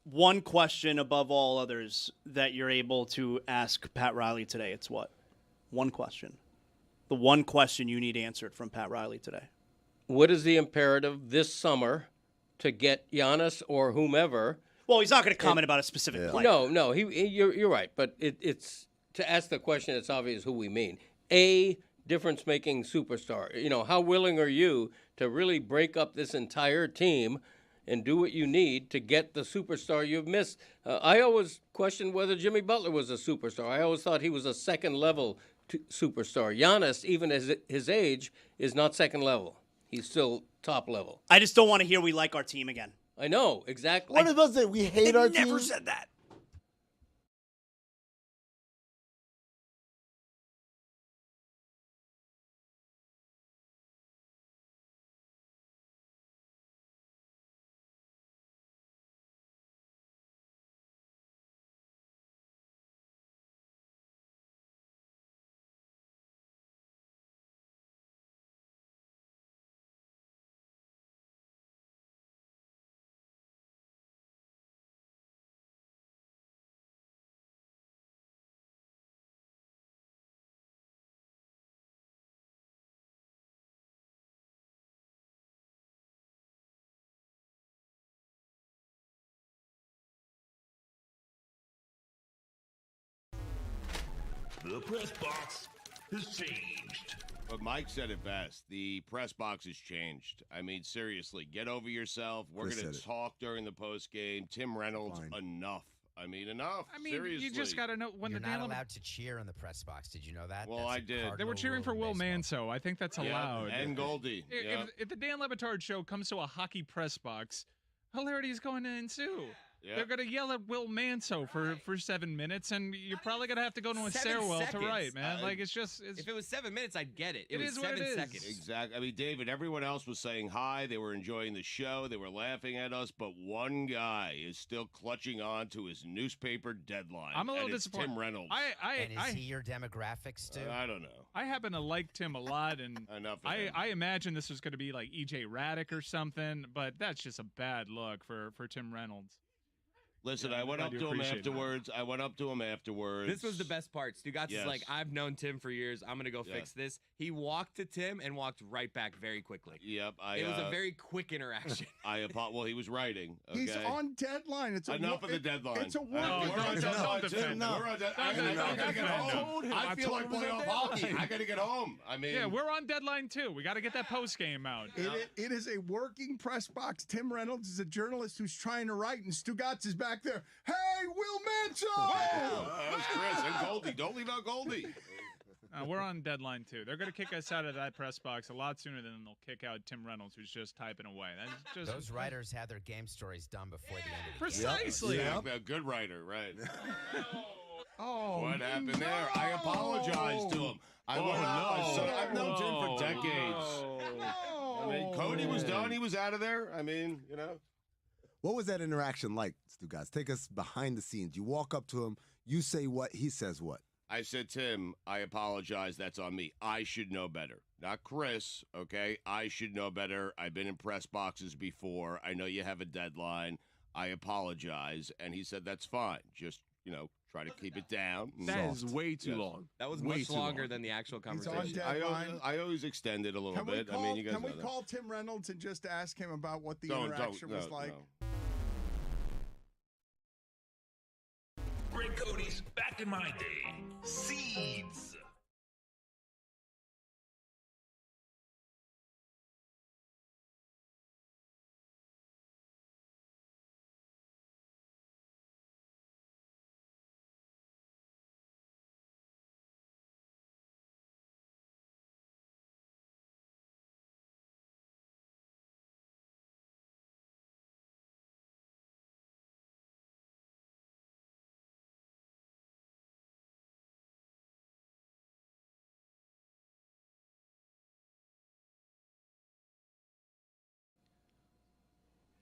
one question above all others that you're able to ask Pat Riley today. It's what? One question. The one question you need answered from Pat Riley today. What is the imperative this summer to get Giannis or whomever? Well, he's not going to comment about a specific player. No, you're right, but it's to ask the question. It's obvious who we mean. A difference-making superstar. How willing are you to really break up this entire team and do what you need to get the superstar you've missed? I always questioned whether Jimmy Butler was a superstar. I always thought he was a second-level superstar. Giannis, even at his age, is not second level. He's still top level. I just don't want to hear we like our team again. I know, exactly. What about say we hate our team? Never said that. The press box has changed. But Mike said it best. The press box has changed. I mean, seriously, get over yourself. We're going to talk during the post game. Tim Reynolds, enough. I mean, enough. I mean, seriously. you just got to know when You're the not allowed to cheer in the press box. Did you know that? Well, I did. They were cheering for Will Manso. I think that's allowed. And Goldie. If the Dan Le Batard Show comes to a hockey press box, hilarity is going to ensue. Yeah. They're going to yell at Will Manso for 7 minutes, and you're probably going to have to go to a stairwell to write, man. If it was 7 minutes, I'd get it. It was is what 7 it is. seconds. Exactly. I mean, David, everyone else was saying hi. They were enjoying the show. They were laughing at us. But one guy is still clutching on to his newspaper deadline. I'm a little and it's disappointed. Tim Reynolds. And is he your demographics, too? I don't know. I happen to like Tim a lot, and Enough of him. I imagine this was going to be like E.J. Raddick or something, but that's just a bad look for Tim Reynolds. Listen, I went up to him afterwards. This was the best part. Stugotz is like, I've known Tim for years. I'm going to go fix this. He walked to Tim and walked right back very quickly. Yep. It was a very quick interaction. Well, he was writing. Okay? He's on deadline. It's enough of the deadline. It's a We're on deadline. I gotta get home. I feel like playoff hockey. I gotta get home. I mean, yeah, we're on deadline too. We got to get that post game out. It is a working press box. Tim Reynolds is a journalist who's trying to write, and Stugotz is back there. Hey, Will Manso! That was Chris and Goldie. Don't leave out Goldie. We're on deadline too. They're going to kick us out of that press box a lot sooner than they'll kick out Tim Reynolds, who's just typing away. Those writers had their game stories done before the end of the Precisely. game. Yeah, a good writer, right? Oh, what happened there? I apologize to him. I've known Tim for decades. I mean, Cody was done. He was out of there. I mean, What was that interaction like, Stugotz? Take us behind the scenes. You walk up to him, you say what, he says what? I said, Tim, I apologize. That's on me. I should know better. Not Chris, okay? I should know better. I've been in press boxes before. I know you have a deadline. I apologize. And he said, that's fine. Just, Try to keep it down. That is way too long. That was Way much too longer long. than the actual He's on conversation. deadline. I always extend it a little Can we bit. call, I mean, you guys can we know that. call Tim Reynolds and just ask him about what the Don't, interaction was no, like? no. Greg Cody's Back in My Day. Seeds.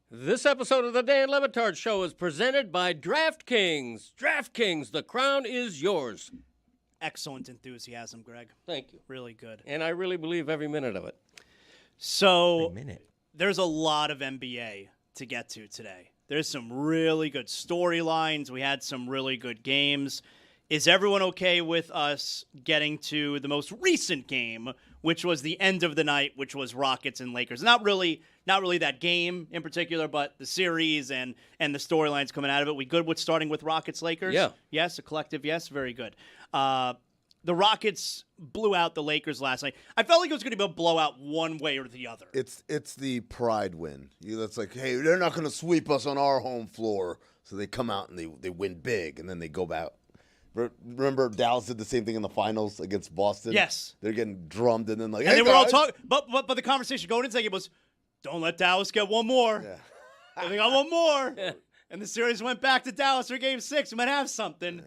This episode of the Dan Le Batard Show is presented by DraftKings. DraftKings, the crown is yours. Excellent enthusiasm, Greg. Thank you. Really good. And I really believe every minute of it. So, Every minute. there's a lot of NBA to get to today. There's some really good storylines. We had some really good games. Is everyone okay with us getting to the most recent game, which was the end of the night, which was Rockets and Lakers? Not really that game in particular, but the series and the storylines coming out of it. We good with starting with Rockets Lakers? Yeah. Yes, a collective yes. Very good. The Rockets blew out the Lakers last night. I felt like it was going to be a blowout one way or the other. It's the pride win. It's like, hey, they're not going to sweep us on our home floor. So they come out and they win big, and then they go back. Remember Dallas did the same thing in the finals against Boston? Yes. They're getting drummed, and then like, And hey, they were all guys. talking, but the conversation going into the game was, don't let Dallas get one more. Yeah. They got one more. And the series went back to Dallas for Game 6. We might have something,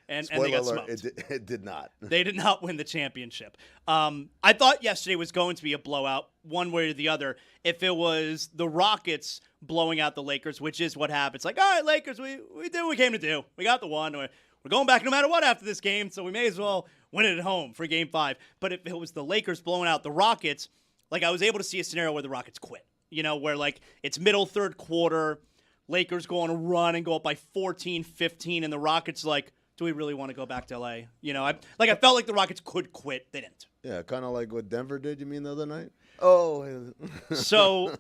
and Spoiler they got alert, smoked. it did not. They did not win the championship. I thought yesterday was going to be a blowout one way or the other if it was the Rockets blowing out the Lakers, which is what happens. Like, all right, Lakers, we did what we came to do. We got the one. We're going back no matter what after this game, so we may as well win it at home for Game 5. But if it was the Lakers blowing out the Rockets, like I was able to see a scenario where the Rockets quit. Where like it's middle third quarter, Lakers go on a run and go up by 14, 15, and the Rockets like, do we really want to go back to LA? I felt like the Rockets could quit. They didn't. Yeah, kind of like what Denver did, you mean, the other night? Oh. So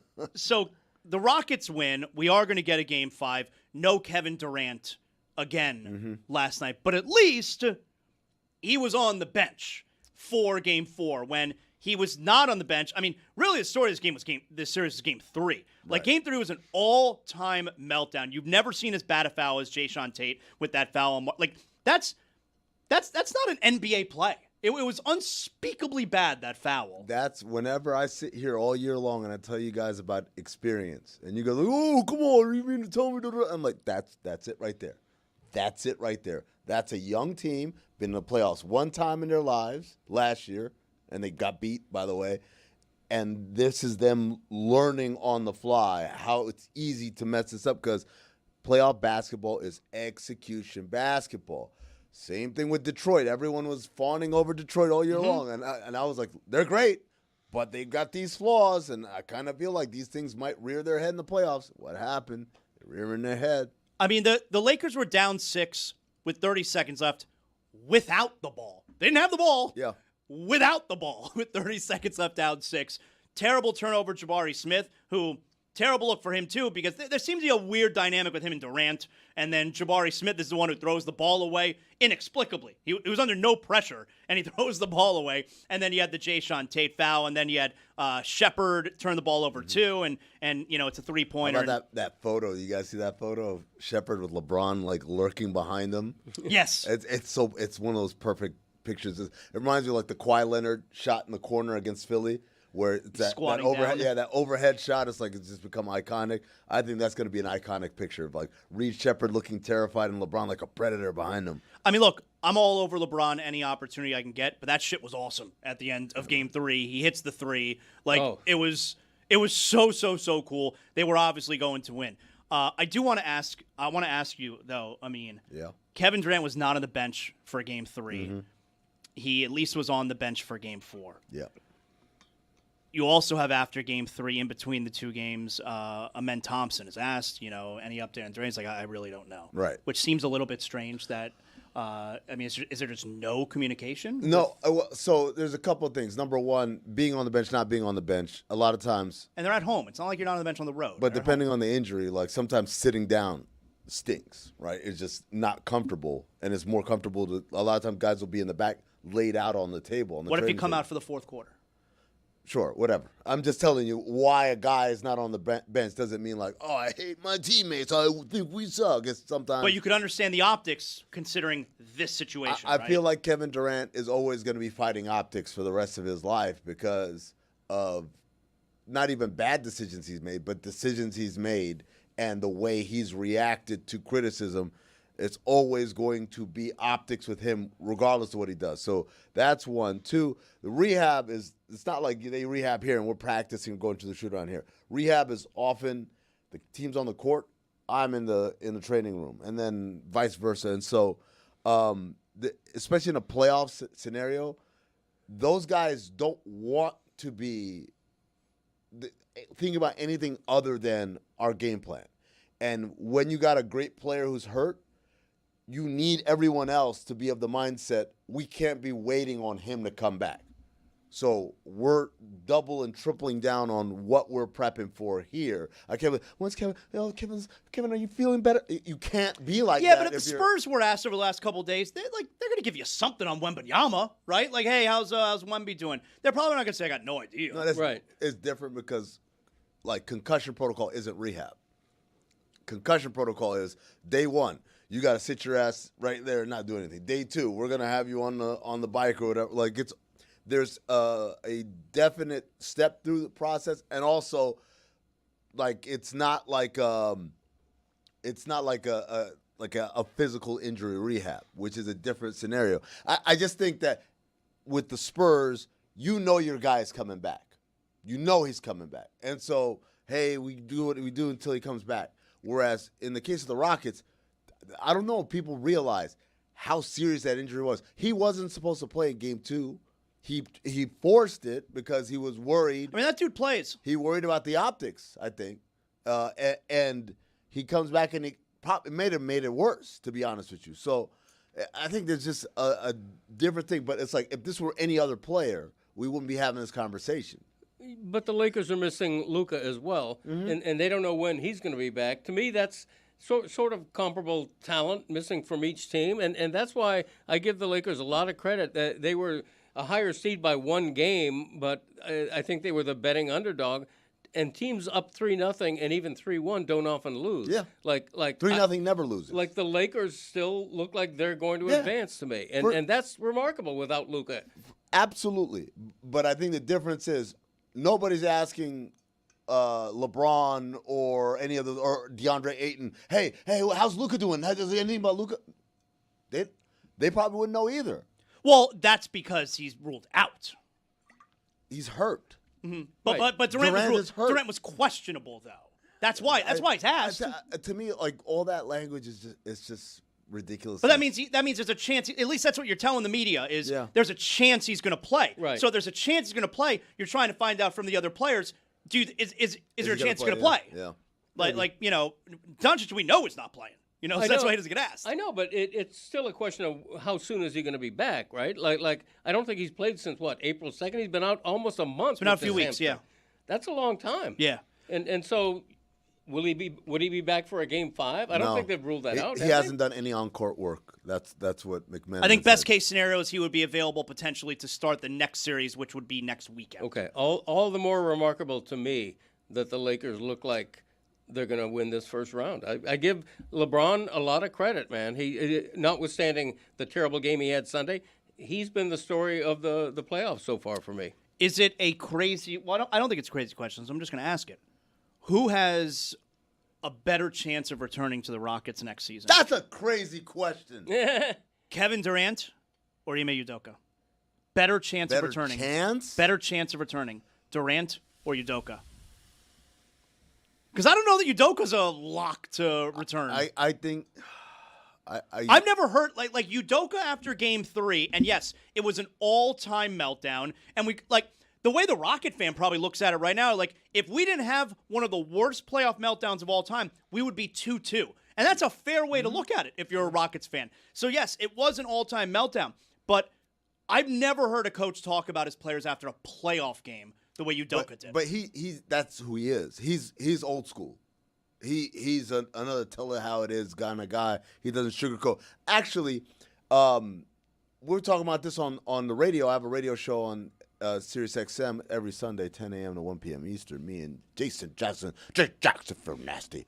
the Rockets win. We are going to get a Game 5. No Kevin Durant again last night. But at least he was on the bench for Game 4 when he was not on the bench. I mean, really the story of this series is Game 3. Like, Game 3 was an all-time meltdown. You've never seen as bad a foul as Jayshawn Tate with that foul. Like, that's not an NBA play. It was unspeakably bad, that foul. That's whenever I sit here all year long and I tell you guys about experience, and you go, oh, come on, you mean to tell me? I'm like, that's it right there. That's it right there. That's a young team, been in the playoffs one time in their lives last year, and they got beat, by the way. And this is them learning on the fly how it's easy to mess this up because playoff basketball is execution basketball. Same thing with Detroit. Everyone was fawning over Detroit all year long. And I was like, they're great, but they've got these flaws. And I kind of feel like these things might rear their head in the playoffs. What happened? They're rearing their head. I mean, the Lakers were down 6 with 30 seconds left without the ball. They didn't have the ball. Yeah. Without the ball with 30 seconds left, down 6. Terrible turnover, Jabari Smith, who terrible look for him too because there seems to be a weird dynamic with him and Durant. And then Jabari Smith is the one who throws the ball away inexplicably. He was under no pressure, and he throws the ball away. And then you had the Jayshawn Tate foul, and then you had Shepard turn the ball over too, and it's a three-pointer. How about that photo? You guys see that photo of Shepard with LeBron like lurking behind him? Yes. It's one of those perfect pictures. It reminds me of like the Kawhi Leonard shot in the corner against Philly. Where it's that overhead, down. that overhead shot is like it's just become iconic. I think that's going to be an iconic picture of like Reed Shepard looking terrified and LeBron like a predator behind him. I mean, look, I'm all over LeBron any opportunity I can get, but that shit was awesome at the end of Game 3. He hits the 3, it was so cool. They were obviously going to win. I want to ask you though. I mean, Kevin Durant was not on the bench for Game 3. He at least was on the bench for Game 4. Yeah. you also have after Game 3, in between the two games, Amen Thompson is asked, any update on Durant. He's like, I really don't know. Right. Which seems a little bit strange that, is there just no communication? No. So there's a couple of things. Number one, being on the bench, not being on the bench. A lot of times. And they're at home. It's not like you're not on the bench on the road. But depending on the injury, like sometimes sitting down stinks, right? It's just not comfortable. And it's more comfortable a lot of times guys will be in the back laid out on the table. What if you come out for the fourth quarter? Sure, whatever. I'm just telling you why a guy is not on the bench doesn't mean like, oh, I hate my teammates. I think we suck. It's sometimes. But you could understand the optics considering this situation. I feel like Kevin Durant is always going to be fighting optics for the rest of his life because of not even bad decisions he's made, but decisions he's made and the way he's reacted to criticism. It's always going to be optics with him, regardless of what he does. So that's one. Two, the rehab it's not like they rehab here and we're practicing going to the shoot around here. Rehab is often the team's on the court, I'm in the training room, and then vice versa. And so, especially in a playoff scenario, those guys don't want to be thinking about anything other than our game plan. And when you got a great player who's hurt, you need everyone else to be of the mindset, we can't be waiting on him to come back. So we're double and tripling down on what we're prepping for here. When's Kevin? Kevin, are you feeling better? You can't be like that. Yeah, but if the Spurs were asked over the last couple of days, they're going to give you something on Wembanyama, right? Like, hey, how's Wemby doing? They're probably not going to say, I got no idea. No, right. It's different because, like, concussion protocol isn't rehab. Concussion protocol is day one. You got to sit your ass right there and not do anything. Day two, we're gonna have you on the bike or whatever. Like there's a definite step through the process, and also, like it's not like a physical injury rehab, which is a different scenario. I just think that with the Spurs, your guy is coming back. He's coming back, and so hey, we do what we do until he comes back. Whereas in the case of the Rockets, I don't know if people realize how serious that injury was. He wasn't supposed to play in Game 2. He forced it because he was worried. I mean, that dude plays. He worried about the optics, I think. And he comes back and it made it worse, to be honest with you. So I think there's just a different thing. But it's like if this were any other player, we wouldn't be having this conversation. But the Lakers are missing Luka as well, and they don't know when he's going to be back. To me, that's sort of comparable talent missing from each team, and that's why I give the Lakers a lot of credit. That they were a higher seed by one game, but I think they were the betting underdog. And teams up 3-0 and even 3-1 don't often lose. Yeah, like 3-0 never loses. Like the Lakers still look like they're going to advance to me, and that's remarkable without Luka. Absolutely, but I think the difference is nobody's asking LeBron or any of the or DeAndre Ayton, hey, how's Luka doing? Does anything about Luka? They probably wouldn't know either. Well, that's because he's ruled out. He's hurt. Mm-hmm. But Durant was questionable though. That's why he's asked. To me, like all that language is just ridiculous. But that means there's a chance. At least that's what you're telling the media is. There's a chance he's going to play. Right. So there's a chance he's going to play. You're trying to find out from the other players. Dude, is there a chance he's going to play? Yeah. Like Doncic, we know is not playing. So that's why he doesn't get asked. I know, but it's still a question of how soon is he going to be back, right? Like I don't think he's played since April 2nd. He's been out almost a month. It's been out a few weeks. Yeah. That's a long time. Yeah. And so. Would he be back for a Game 5? I don't think they've ruled that out. He hasn't done any on-court work. That's what McMahon. I think best case scenario is he would be available potentially to start the next series, which would be next weekend. Okay, all the more remarkable to me that the Lakers look like they're going to win this first round. I give LeBron a lot of credit, man. He, notwithstanding the terrible game he had Sunday, he's been the story of the playoffs so far for me. Is it a crazy? Well, I don't think it's a crazy question. So I'm just going to ask it. Who has a better chance of returning to the Rockets next season? That's a crazy question. Kevin Durant or Ime Udoka? Better chance of returning. Better chance of returning. Durant or Udoka? Because I don't know that Udoka's a lock to return. I think... I've never heard like Udoka after Game 3, and yes, it was an all-time meltdown, and the way the Rocket fan probably looks at it right now, like, if we didn't have one of the worst playoff meltdowns of all time, we would be 2-2. And that's a fair way to look at it if you're a Rockets fan. So, yes, it was an all-time meltdown, but I've never heard a coach talk about his players after a playoff game the way Udoka did. But he's that's who he is. He's old school. He's another tell it how it is kind of guy. He doesn't sugarcoat. Actually, we're talking about this on the radio. I have a radio show on Sirius XM every Sunday, 10 a.m. to 1 p.m. Eastern. Me and Jason Jackson from Nasty.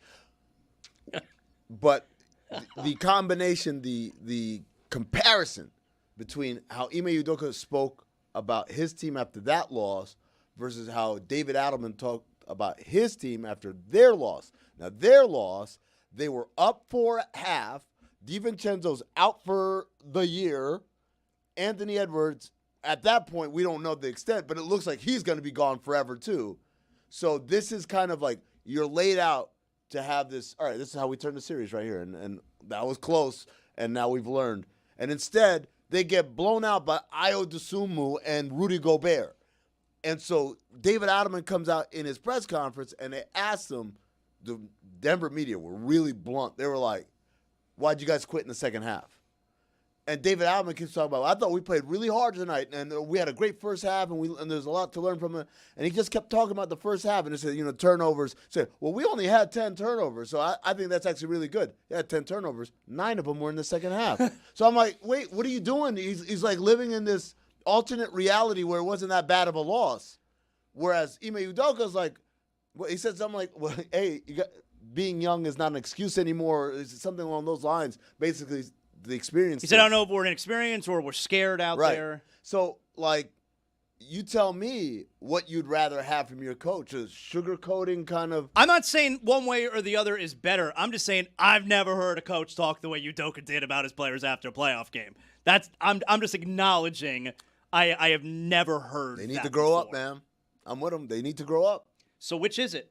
But the combination, the comparison between how Ime Udoka spoke about his team after that loss versus how David Adelman talked about his team after their loss. Now, their loss, they were up for half. DiVincenzo's out for the year. Anthony Edwards, at that point, we don't know the extent, but it looks like he's going to be gone forever too. So this is kind of like you're laid out to have this, all right, this is how we turn the series right here. And that was close, and now we've learned. And instead, they get blown out by Ayo Dosunmu and Rudy Gobert. And so David Adelman comes out in his press conference, and they asked him, the Denver media were really blunt. They were like, why'd you guys quit in the second half? And David Adelman keeps talking about, I thought we played really hard tonight, and we had a great first half, and there's a lot to learn from it. And he just kept talking about the first half, and he said, turnovers. He said, well, we only had 10 turnovers, so I think that's actually really good. He had 10 turnovers. 9 of them were in the second half. So I'm like, wait, what are you doing? He's like living in this alternate reality where it wasn't that bad of a loss. Whereas Ime Udoka's like, well, he said something like, well, hey, being young is not an excuse anymore. It's something along those lines. Basically, the experience. He said, I don't know if we're inexperienced or we're scared out there. So, like, you tell me what you'd rather have from your coach. A sugarcoating kind of. I'm not saying one way or the other is better. I'm just saying I've never heard a coach talk the way Udoka did about his players after a playoff game. I'm just acknowledging I have never heard They need that to grow before. up, man. I'm with them. They need to grow up. So which is it?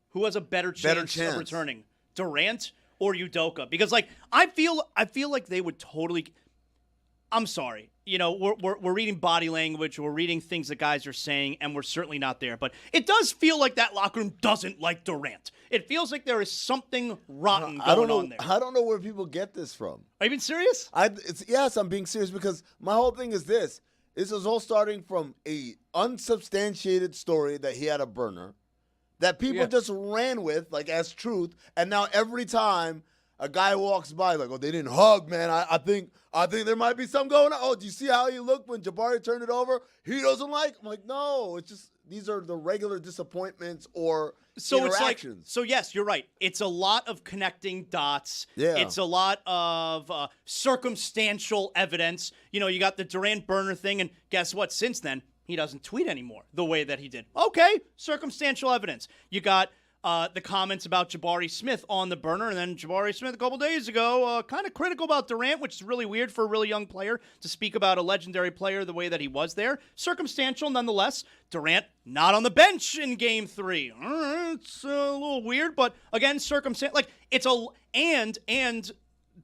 Who has a better chance of returning? Durant or Udoka? Because I feel like they would totally. I'm sorry. We're reading body language, we're reading things that guys are saying, and we're certainly not there. But it does feel like that locker room doesn't like Durant. It feels like there is something rotten going on there. I don't know where people get this from. Are you being serious? Yes, I'm being serious because my whole thing is this. This is all starting from a unsubstantiated story that he had a burner that people just ran with like as truth, and now every time a guy walks by, like, oh, they didn't hug, man. I think there might be something going on. Oh, do you see how he looked when Jabari turned it over? He doesn't like. I'm like, no, it's just these are the regular disappointments or interactions. It's so yes, you're right. It's a lot of connecting dots. Yeah. It's a lot of circumstantial evidence. You got the Durant burner thing, and guess what? Since then, he doesn't tweet anymore the way that he did. Okay, circumstantial evidence. You got the comments about Jabari Smith on the burner, and then Jabari Smith a couple days ago kind of critical about Durant, which is really weird for a really young player to speak about a legendary player the way that he was there. Circumstantial, nonetheless. Durant not on the bench in Game 3. It's a little weird, but again, circumstantial. Like it's and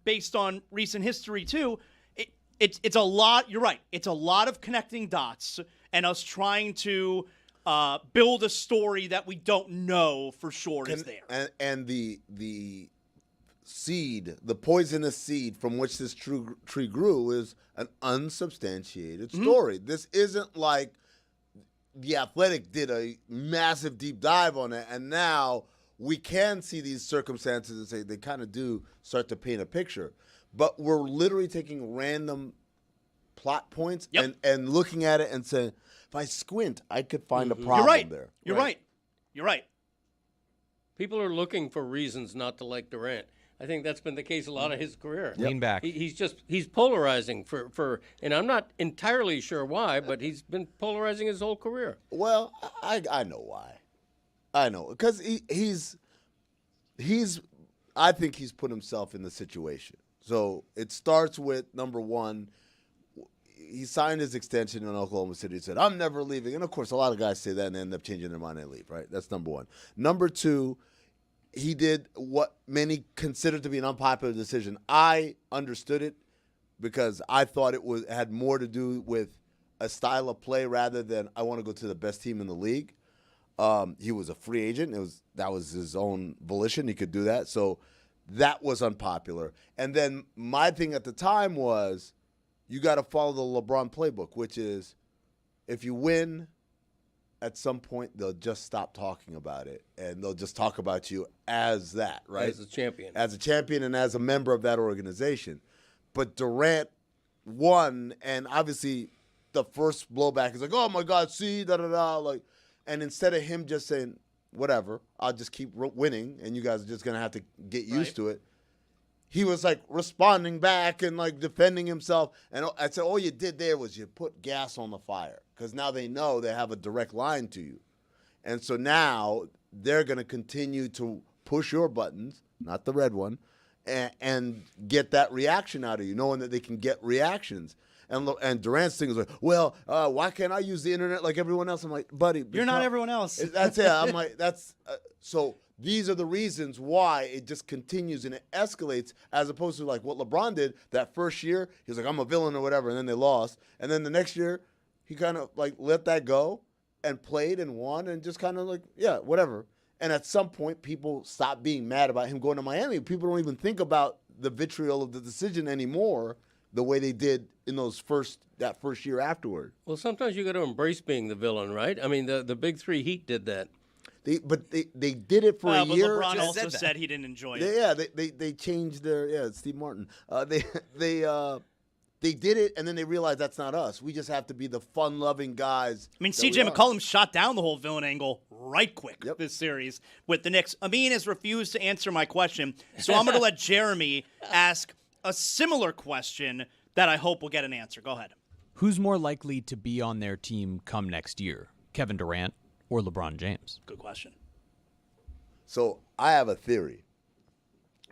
based on recent history too, it's a lot. You're right. It's a lot of connecting dots and us trying to build a story that we don't know for sure is there. And the seed, the poisonous seed from which this tree grew is an unsubstantiated story. This isn't like The Athletic did a massive deep dive on it, and now we can see these circumstances and say they kind of do start to paint a picture. But we're literally taking random plot points and looking at it and saying, if I squint, I could find a problem there. You're right. People are looking for reasons not to like Durant. I think that's been the case a lot of his career. Lean back. He's polarizing for and I'm not entirely sure why, but he's been polarizing his whole career. Well, I know why. I know because I think he's put himself in the situation. So it starts with number one. He signed his extension in Oklahoma City. He said, I'm never leaving. And, of course, a lot of guys say that and end up changing their mind and leave, right? That's number one. Number two, he did what many consider to be an unpopular decision. I understood it because I thought it had more to do with a style of play rather than I want to go to the best team in the league. He was a free agent. That was his own volition. He could do that. So that was unpopular. And then my thing at the time was you got to follow the LeBron playbook, which is if you win, at some point they'll just stop talking about it, and they'll just talk about you as that, right? As a champion. As a champion and as a member of that organization. But Durant won, and obviously the first blowback is like, oh, my God, see, da-da-da. Like, and instead of him just saying, whatever, I'll just keep winning, and you guys are just going to have to get used to it, he was, like, responding back and, like, defending himself. And I said, all you did there was you put gas on the fire because now they know they have a direct line to you. And so now they're going to continue to push your buttons, not the red one, and get that reaction out of you, knowing that they can get reactions. And Durant's thing is like, well, why can't I use the internet like everyone else? I'm like, buddy. You're not everyone else. That's it. I'm like, that's so these are the reasons why it just continues and it escalates as opposed to like what LeBron did that first year. He was like, I'm a villain or whatever, and then they lost. And then the next year, he kind of like let that go and played and won and just kind of like, yeah, whatever. And at some point, people stop being mad about him going to Miami. People don't even think about the vitriol of the decision anymore the way they did in that first year afterward. Well, sometimes you got to embrace being the villain, right? I mean, the big three Heat did that. They did it for a year. LeBron also said he didn't enjoy it. They changed their Steve Martin. They did it, and then they realized that's not us. We just have to be the fun-loving guys. I mean, C.J. McCollum shot down the whole villain angle right quick this series with the Knicks. Amin has refused to answer my question, so I'm going to let Jeremy ask a similar question that I hope will get an answer. Go ahead. Who's more likely to be on their team come next year, Kevin Durant or LeBron James? Good question. So I have a theory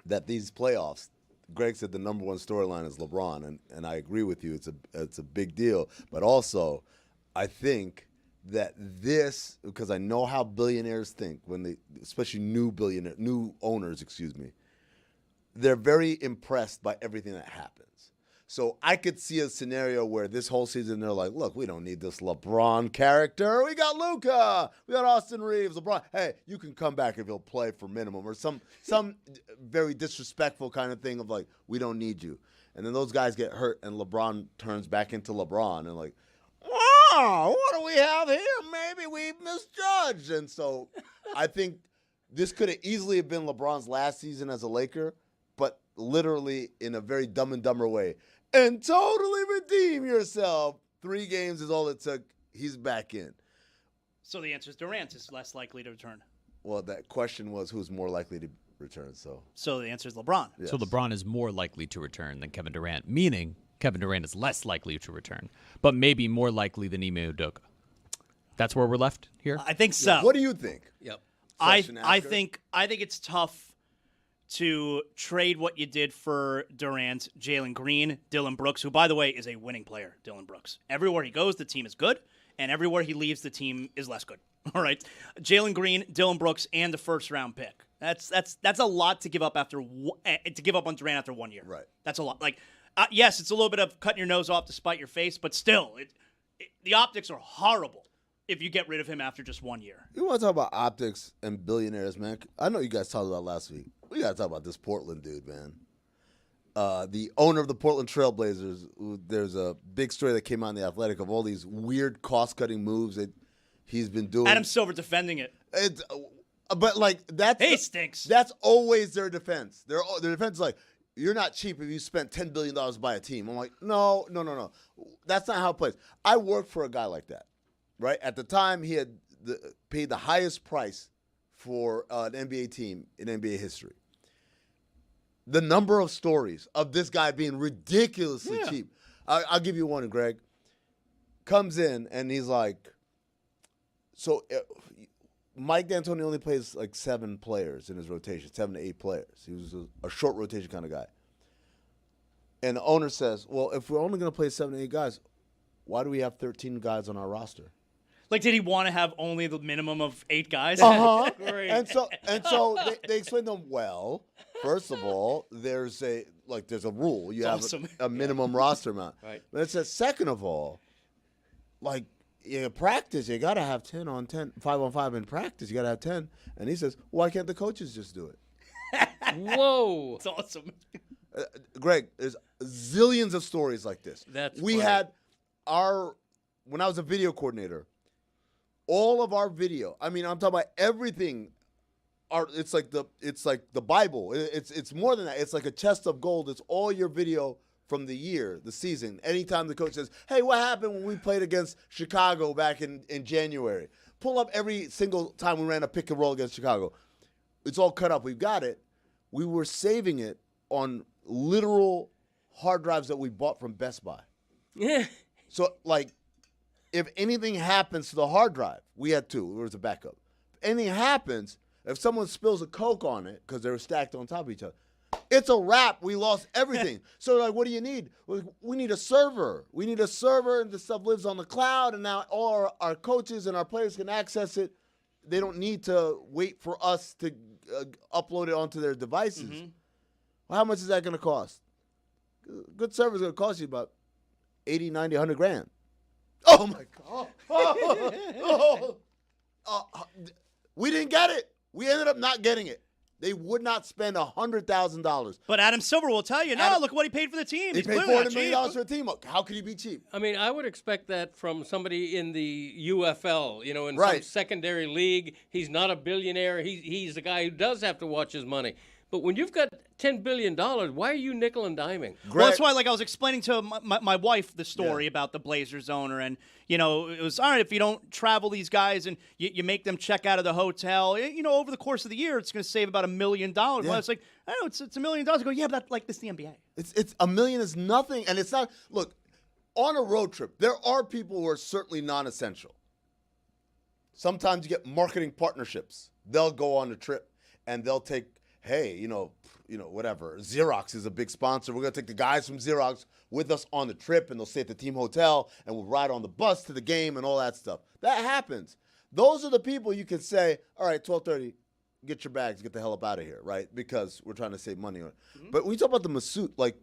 that these playoffs, Greg said the number one storyline is LeBron, and I agree with you. It's a big deal. But also, I think that this, because I know how billionaires think when they, especially new owners, they're very impressed by everything that happens. So I could see a scenario where this whole season they're like, look, we don't need this LeBron character. We got Luka. We got Austin Reeves. LeBron. Hey, you can come back if he'll play for minimum. Or some very disrespectful kind of thing of like, we don't need you. And then those guys get hurt and LeBron turns back into LeBron and like, wow, what do we have here? Maybe we misjudged. And so I think this could have easily have been LeBron's last season as a Laker, but literally in a very Dumb and Dumber way. And totally redeem yourself. 3 games is all it took. He's back in. So the answer is Durant is less likely to return. Well, that question was who's more likely to return. So the answer is LeBron. Yes. So LeBron is more likely to return than Kevin Durant, meaning Kevin Durant is less likely to return, but maybe more likely than Ime Udoka. That's where we're left here? I think so. What do you think? Yep. I think it's tough to trade what you did for Durant, Jalen Green, Dillon Brooks, who, by the way, is a winning player, Dillon Brooks. Everywhere he goes, the team is good, and everywhere he leaves, the team is less good. All right? Jalen Green, Dillon Brooks, and the first-round pick. That's a lot to give up on Durant after 1 year. Right. That's a lot. Like, yes, it's a little bit of cutting your nose off to spite your face, but still, the optics are horrible if you get rid of him after just 1 year. You want to talk about optics and billionaires, man? I know you guys talked about last week. We got to talk about this Portland dude, man. The owner of the Portland Trailblazers, there's a big story that came out in The Athletic of all these weird cost-cutting moves that he's been doing. Adam Silver defending it. But, like, he stinks. That's always their defense. Their defense is like, you're not cheap if you spent $10 billion to buy a team. I'm like, no. That's not how it plays. I worked for a guy like that, right? At the time, he had paid the highest price for an NBA team in NBA history. The number of stories of this guy being ridiculously cheap. I'll give you one, Greg. Comes in, and he's like, so Mike D'Antoni only plays like 7 players in his rotation, 7 to 8 players. He was a short rotation kind of guy. And the owner says, well, if we're only going to play 7 to 8 guys, why do we have 13 guys on our roster? Like, did he want to have only the minimum of 8 guys? Great. And so they explained to him, well, first of all, there's a rule. You have a minimum roster amount. Right. But it says, second of all, like, practice, you got to have 10 on 10, 5 on 5 in practice. You got to have 10. And he says, why can't the coaches just do it? Whoa. It's awesome. Greg, there's zillions of stories like this. We funny. had when I was a video coordinator, all of our video, I mean, I'm talking about everything. It's like the Bible. It's more than that. It's like a chest of gold. It's all your video from the year, the season. Anytime the coach says, hey, what happened when we played against Chicago back in January? Pull up every single time we ran a pick and roll against Chicago. It's all cut up. We've got it. We were saving it on literal hard drives that we bought from Best Buy. Yeah. So, like, if anything happens to the hard drive, we had two. There was a backup. If anything happens, if someone spills a Coke on it because they were stacked on top of each other, it's a wrap. We lost everything. So, like, what do you need? We need a server. We need a server, and the stuff lives on the cloud, and now all our coaches and our players can access it. They don't need to wait for us to upload it onto their devices. Mm-hmm. Well, how much is that going to cost? Good server is going to cost you about 80, 90, 100 grand. Oh, my God. We didn't get it. We ended up not getting it. They would not spend $100,000. But Adam Silver will tell you, no, look what he paid for the team. He He's paid clearly not $400 million cheap. for a team. How could he be cheap? I mean, I would expect that from somebody in the UFL, in some Right. secondary league. He's not a billionaire. He's a guy who does have to watch his money. But when you've got $10 billion, why are you nickel and diming? Well, that's why, like, I was explaining to my wife the story about the Blazers owner, and, it was, all right, if you don't travel these guys and you make them check out of the hotel, over the course of the year, it's going to save about $1 million. Well, it's like, I know, it's $1 million. I go, yeah, but this is the NBA. It's $1 million is nothing, and it's not. Look, on a road trip, there are people who are certainly non-essential. Sometimes you get marketing partnerships. They'll go on the trip, and they'll take, hey, whatever. Xerox is a big sponsor. We're going to take the guys from Xerox with us on the trip, and they'll stay at the team hotel, and we'll ride on the bus to the game and all that stuff. That happens. Those are the people you can say, all right, 12:30, get your bags, get the hell up out of here, right? Because we're trying to save money on it. Mm-hmm. But when you talk about the masseuse, like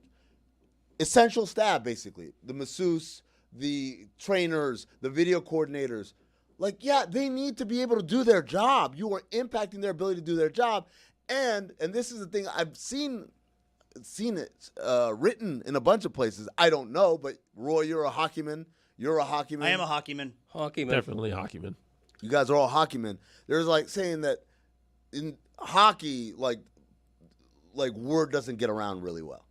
essential staff, basically, the masseuse, the trainers, the video coordinators, like, yeah, they need to be able to do their job. You are impacting their ability to do their job. And this is the thing, I've seen it written in a bunch of places. I don't know, but Roy, you're a hockeyman. You're a hockeyman. I am a hockeyman. Definitely a hockeyman. You guys are all hockeymen. There's like saying that in hockey, like word doesn't get around really well.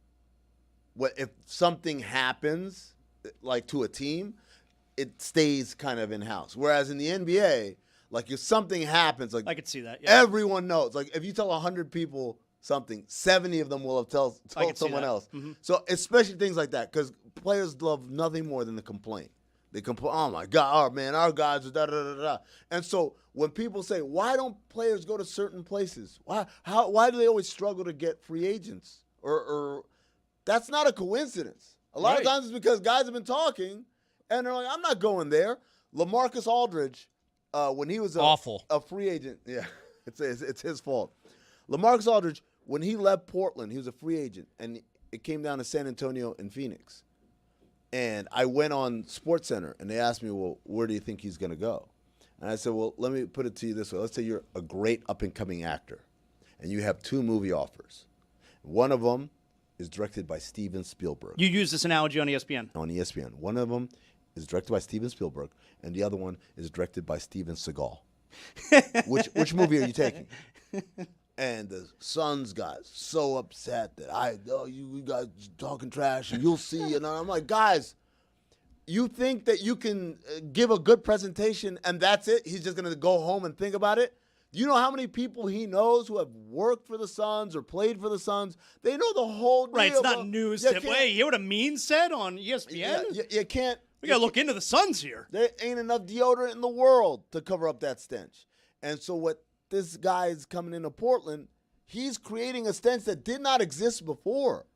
What if something happens, like to a team, it stays kind of in house. Whereas in the NBA, like if something happens, like I could see that. Yeah. Everyone knows. Like if you tell 100 people something, 70 of them will have told someone else. Mm-hmm. So especially things like that, because players love nothing more than the complaint. They complain, oh my God, oh man, our guys are da da da da. And so when people say, why don't players go to certain places? Why do they always struggle to get free agents? Or that's not a coincidence. A lot of times it's because guys have been talking and they're like, I'm not going there. LaMarcus Aldridge, when he was a free agent, yeah, it's his fault. LaMarcus Aldridge, when he left Portland, he was a free agent, and it came down to San Antonio and Phoenix. And I went on SportsCenter, and they asked me, well, where do you think he's going to go? And I said, well, let me put it to you this way. Let's say you're a great up-and-coming actor, and you have 2 movie offers. One of them is directed by Steven Spielberg. You use this analogy on ESPN. On ESPN. One of them is directed by Steven Spielberg, and the other one is directed by Steven Seagal. Which movie are you taking? And the Suns got so upset that you guys talking trash, and you'll see. And I'm like, guys, you think that you can give a good presentation and that's it? He's just going to go home and think about it? You know how many people he knows who have worked for the Suns or played for the Suns? They know the whole deal. Right, it's not news. Wait, you hear what Amin said on ESPN? You can't. We got to look into the Suns here. There ain't enough deodorant in the world to cover up that stench. And so what this guy is coming into Portland, he's creating a stench that did not exist before.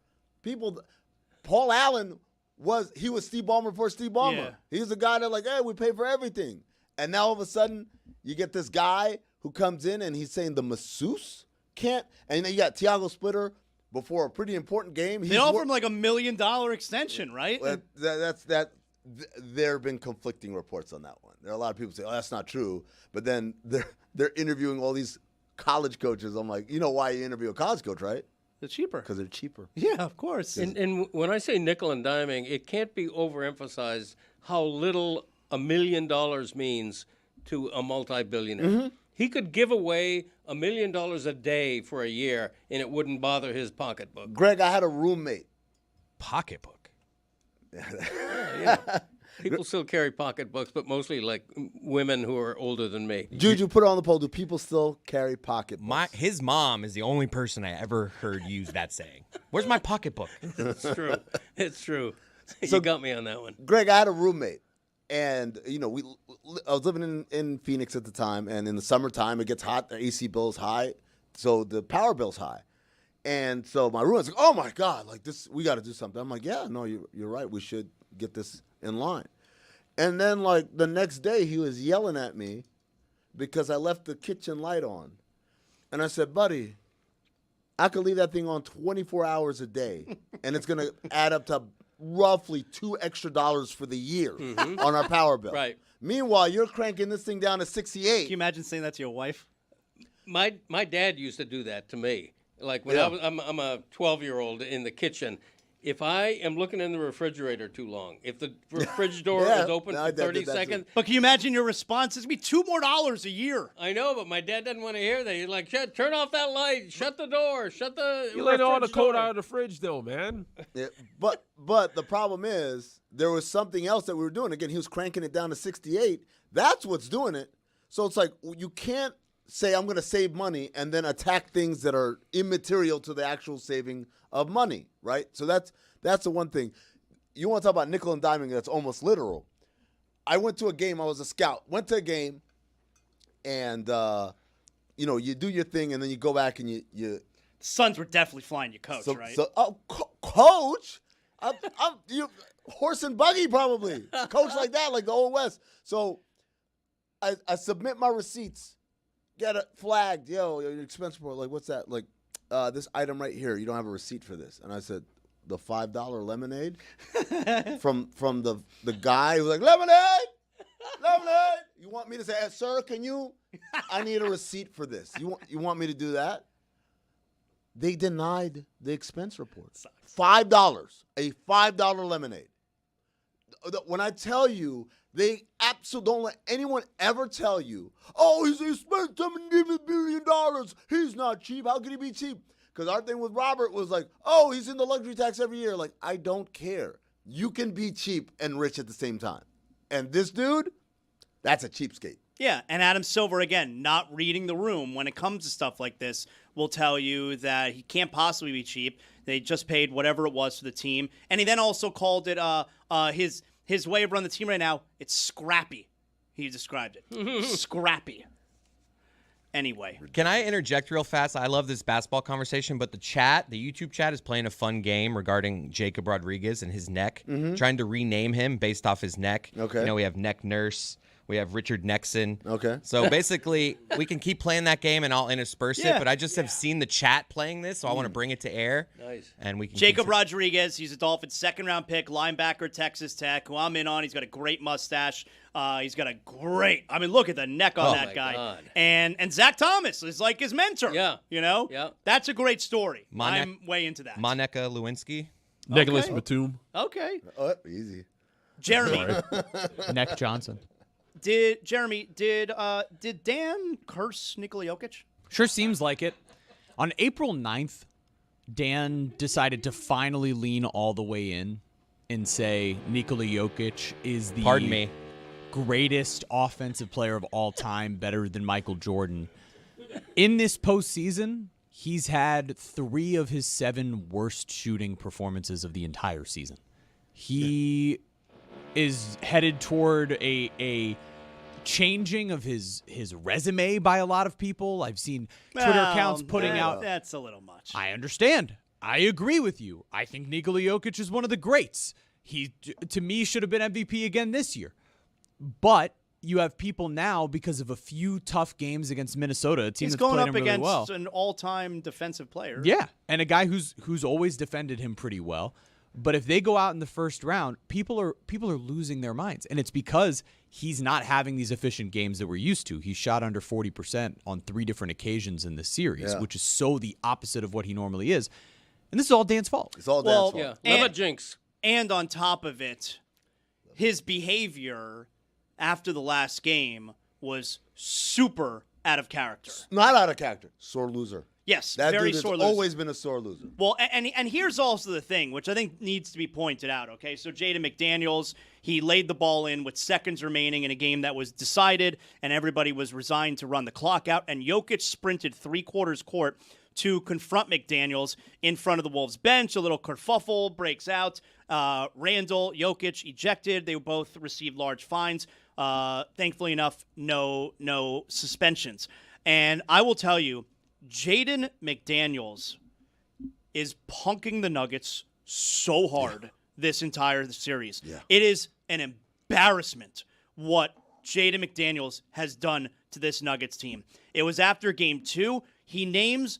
Paul Allen was Steve Ballmer before Steve Ballmer. Yeah. He's the guy that like, hey, we pay for everything. And now all of a sudden, you get this guy who comes in and he's saying the masseuse can't. And then you got Thiago Splitter before a pretty important game. They offer him like $1 million extension, right? there have been conflicting reports on that one. There are a lot of people say, "Oh, that's not true," but then they're interviewing all these college coaches. I'm like, you know why you interview a college coach, right? They're cheaper. Because they're cheaper. Yeah, of course. And when I say nickel and diming, it can't be overemphasized how little $1 million means to a multi-billionaire. Mm-hmm. He could give away $1 million a day for a year, and it wouldn't bother his pocketbook. Greg, I had a roommate. Pocketbook. Yeah. People still carry pocketbooks, but mostly like women who are older than me. Juju, put it on the poll. Do people still carry pocketbooks? His mom is the only person I ever heard use that saying. Where's my pocketbook? It's true. It's true. So, you got me on that one. Greg, I had a roommate, and I was living in Phoenix at the time, and in the summertime it gets hot. The AC bill's high, so the power bill's high. And so my roommate's like, "Oh my God, like this, we got to do something." I'm like, "Yeah, no, you're right. We should get this in line." And then like the next day, he was yelling at me because I left the kitchen light on, and I said, "Buddy, I could leave that thing on 24 hours a day, and it's gonna add up to roughly $2 extra for the year on our power bill." Right. Meanwhile, you're cranking this thing down to 68. Can you imagine saying that to your wife? My dad used to do that to me. Like when I'm a 12-year-old in the kitchen. If I am looking in the refrigerator too long, if the fridge door is open for 30 seconds. But can you imagine your response? It's going to be $2 more a year. I know, but my dad doesn't want to hear that. He's like, turn off that light, shut the door, shut the You let all the cold door. out of the fridge, though, man. Yeah, but the problem is there was something else that we were doing. Again, he was cranking it down to 68. That's what's doing it. So it's like you can't say I'm going to save money and then attack things that are immaterial to the actual saving of money, right? So that's the one thing. You want to talk about nickel and diming that's almost literal. I went to a game. I was a scout. Went to a game, and you do your thing, and then you go back and you. The Suns were definitely flying you, coach, right? Coach, I'm horse and buggy probably. Coach like that, like the Old West. So I submit my receipts. Get it flagged. Yo, your expense report. Like, what's that? Like, this item right here. You don't have a receipt for this. And I said, the $5 lemonade from the guy who was like, lemonade. You want me to say, sir, can you? I need a receipt for this. You want me to do that? They denied the expense report. $5, a $5 lemonade. When I tell you, they absolutely don't let anyone ever tell you, "Oh, he spent $7 billion. He's not cheap. How could he be cheap?" Because our thing with Robert was like, "Oh, he's in the luxury tax every year." Like, I don't care. You can be cheap and rich at the same time. And this dude, that's a cheapskate. Yeah, and Adam Silver, again, not reading the room when it comes to stuff like this, will tell you that he can't possibly be cheap. They just paid whatever it was for the team. And he then also called it his way of running the team right now, it's scrappy. He described it. Scrappy. Anyway. Can I interject real fast? I love this basketball conversation, but the YouTube chat is playing a fun game regarding Jacob Rodriguez and his neck, trying to rename him based off his neck. Okay. We have Neck Nurse. We have Richard Nexon. Okay. So basically, we can keep playing that game and I'll intersperse it, but I just have seen the chat playing this, so I want to bring it to air. Nice. And we can Jacob Rodriguez, he's a Dolphins second-round pick, linebacker, Texas Tech, who I'm in on. He's got a great mustache. He's got a great, look at the neck on that guy. God. And Zach Thomas is like his mentor. Yeah. Yeah. That's a great story. I'm way into that. Monica Lewinsky. Nicholas Batum. Okay. Oh, easy. Jeremy. Neck Johnson. Did Dan curse Nikola Jokic? Sure seems like it. On April 9th, Dan decided to finally lean all the way in and say Nikola Jokic is the greatest offensive player of all time, better than Michael Jordan. In this postseason, he's had 3 of his 7 worst shooting performances of the entire season. He is headed toward a changing of his resume by a lot of people. I've seen Twitter accounts putting out. That's a little much. I understand. I agree with you. I think Nikola Jokic is one of the greats. He, to me, should have been MVP again this year. But you have people now, because of a few tough games against Minnesota, a team He's that's going played up him really against well. an all-time defensive player. Yeah, and a guy who's always defended him pretty well. But if they go out in the first round, people are losing their minds, and it's because he's not having these efficient games that we're used to. He shot under 40% on 3 different occasions in the series, which is so the opposite of what he normally is. And this is all Dan's fault. It's all Dan's fault. Yeah, love a jinx. And on top of it, his behavior after the last game was super out of character. Not out of character. Sore loser. Yes, That very dude has sore loser. always been a sore loser. Well, and here's also the thing, which I think needs to be pointed out, okay? So Jaden McDaniels, he laid the ball in with seconds remaining in a game that was decided, and everybody was resigned to run the clock out, and Jokic sprinted 3/4 court to confront McDaniels in front of the Wolves bench. A little kerfuffle breaks out. Randall, Jokic ejected. They both received large fines. Thankfully enough, no suspensions. And I will tell you, Jaden McDaniels is punking the Nuggets so hard this entire series. Yeah. It is an embarrassment what Jaden McDaniels has done to this Nuggets team. It was after game 2. He names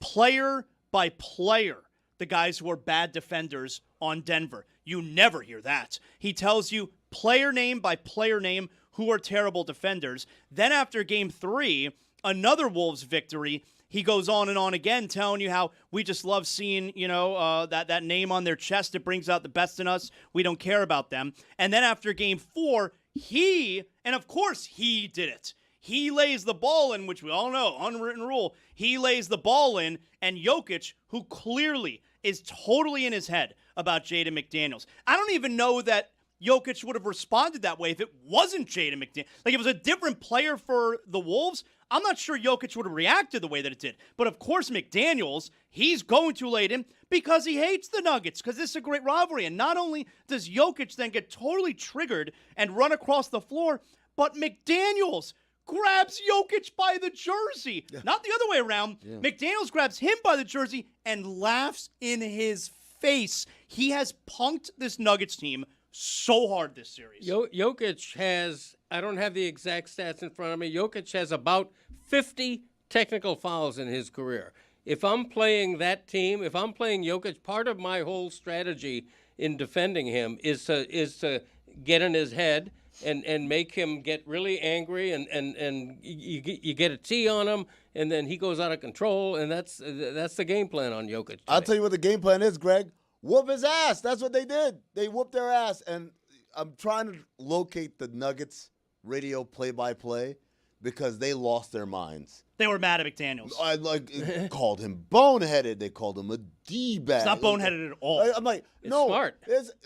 player by player the guys who are bad defenders on Denver. You never hear that. He tells you player name by player name who are terrible defenders. Then after game 3, another Wolves victory, he goes on and on again, telling you how we just love seeing, that name on their chest. It brings out the best in us. We don't care about them. And then after game 4, and of course he did it. He lays the ball in, which we all know, unwritten rule. He lays the ball in, and Jokic, who clearly is totally in his head about Jaden McDaniels. I don't even know that Jokic would have responded that way if it wasn't Jaden McDaniels. Like, if it was a different player for the Wolves, I'm not sure Jokic would have reacted the way that it did. But, of course, McDaniels, he's going to lay it in because he hates the Nuggets, because this is a great rivalry. And not only does Jokic then get totally triggered and run across the floor, but McDaniels grabs Jokic by the jersey. Yeah. Not the other way around. Yeah. McDaniels grabs him by the jersey and laughs in his face. He has punked this Nuggets team so hard this series. Jokic has, I don't have the exact stats in front of me, Jokic has about 50 technical fouls in his career. If I'm playing that team, if I'm playing Jokic, part of my whole strategy in defending him is to get in his head and make him get really angry, and you get a tee on him, and then he goes out of control, and that's the game plan on Jokic today. I'll tell you what the game plan is, Greg. Whoop his ass. That's what they did. They whooped their ass, and I'm trying to locate the Nuggets radio play-by-play because they lost their minds. They were mad at McDaniels. I called him boneheaded. They called him a D-bag. It's not boneheaded at all. I'm like, no. Smart.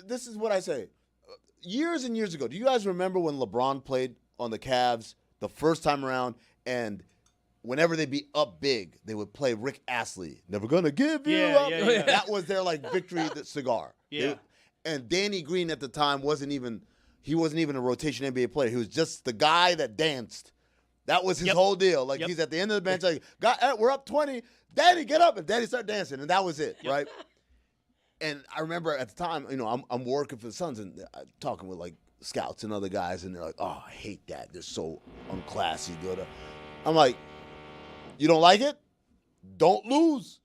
This is what I say. Years and years ago, do you guys remember when LeBron played on the Cavs the first time around, and whenever they'd be up big, they would play Rick Astley, Never Gonna Give You Up. Yeah. That was their victory cigar. Yeah. And Danny Green at the time wasn't even a rotation NBA player. He was just the guy that danced. That was his whole deal. He's at the end of the bench, we're up 20. Danny, get up. And Danny started dancing, and that was it, right? And I remember at the time, I'm working for the Suns and talking with scouts and other guys, and they're like, "Oh, I hate that. They're so unclassy." I'm like, "You don't like it? Don't lose.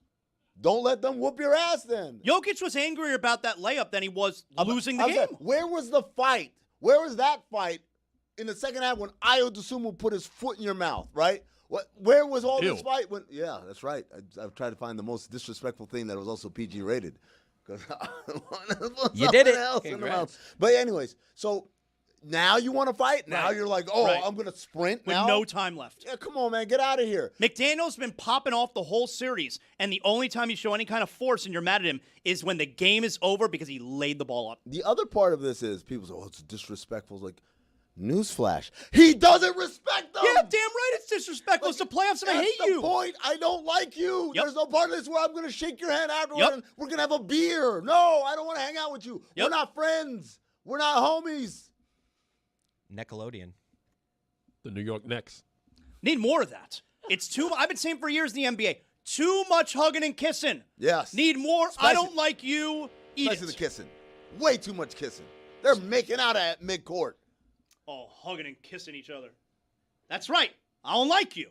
Don't let them whoop your ass." Then Jokic was angrier about that layup than he was losing the game. Where was the fight? Where was that fight in the second half when Ayo Dosunmu put his foot in your mouth? Right? Where was all this fight? Yeah, that's right. I've tried to find the most disrespectful thing that was also PG rated. You did it. But anyways, so now you want to fight? Now you're like, I'm going to sprint with now? no time left. Yeah, come on, man. Get out of here. McDaniel's been popping off the whole series, and the only time you show any kind of force and you're mad at him is when the game is over because he laid the ball up. The other part of this is people say, it's disrespectful. It's like, newsflash. He doesn't respect them. Yeah, damn right it's disrespectful. It's the playoffs and I hate you. That's the point. I don't like you. There's no part of this where I'm going to shake your hand afterward and we're going to have a beer. No, I don't want to hang out with you. We're not friends. We're not homies. Nickelodeon. The New York Knicks. Need more of that. It's too I've been saying for years in the NBA, too much hugging and kissing. Yes. Need more. I don't like you. Especially the kissing. Way too much kissing. They're making out at midcourt. Oh, hugging and kissing each other. That's right. I don't like you.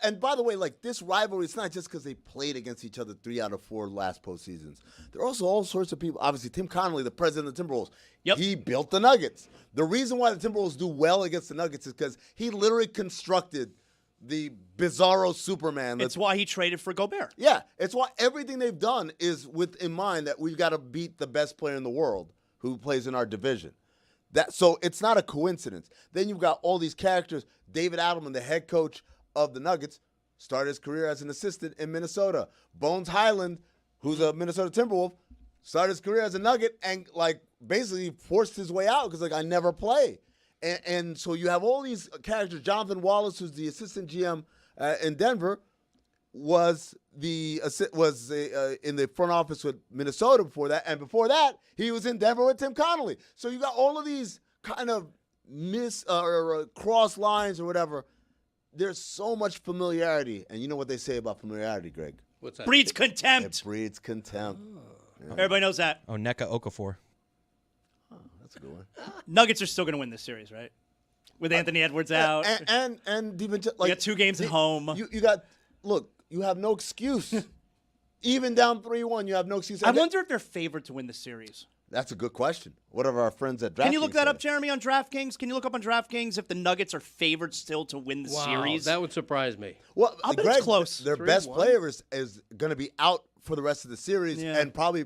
And by the way, like this rivalry, it's not just because they played against each other 3 out of 4 last postseasons. There are also all sorts of people. Obviously, Tim Connolly, the president of the Timberwolves, he built the Nuggets. The reason why the Timberwolves do well against the Nuggets is because he literally constructed the bizarro Superman. It's why he traded for Gobert. Yeah, it's why everything they've done is with in mind that we've got to beat the best player in the world who plays in our division. So it's not a coincidence. Then you've got all these characters. David Adelman, the head coach of the Nuggets, started his career as an assistant in Minnesota. Bones Highland, who's a Minnesota Timberwolf, started his career as a Nugget and like basically forced his way out because like I never play. And so you have all these characters. Jonathan Wallace, who's the assistant GM in Denver, was in the front office with Minnesota before that, and before that he was in Denver with Tim Connolly. So you got all of these kind of cross lines or whatever. There's so much familiarity, and you know what they say about familiarity, Greg? What's that? Breeds contempt. It breeds contempt. Yeah. Everybody knows that. Oh, Neka Okafor. That's a good one. Nuggets are still going to win this series, right? With Anthony Edwards out, and even like you got 2 games at home. You have no excuse. Even down 3-1, you have no excuse. I wonder if they're favored to win the series. That's a good question. What are our friends at DraftKings? Can you look that up, Jeremy, on DraftKings? Can you look up on DraftKings if the Nuggets are favored still to win the series? That would surprise me. Well, I'll bet it's close. Their best player is going to be out for the rest of the series and probably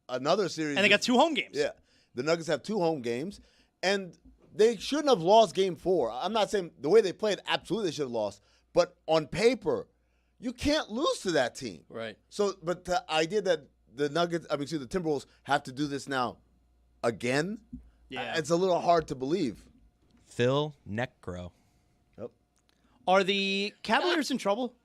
another series. And they got 2 home games. Yeah. The Nuggets have 2 home games, and they shouldn't have lost Game 4. I'm not saying the way they played, absolutely they should have lost. But on paper, you can't lose to that team. Right. So, but the idea that the Timberwolves have to do this now again, it's a little hard to believe. Phil Necro. Yep. Are the Cavaliers in trouble?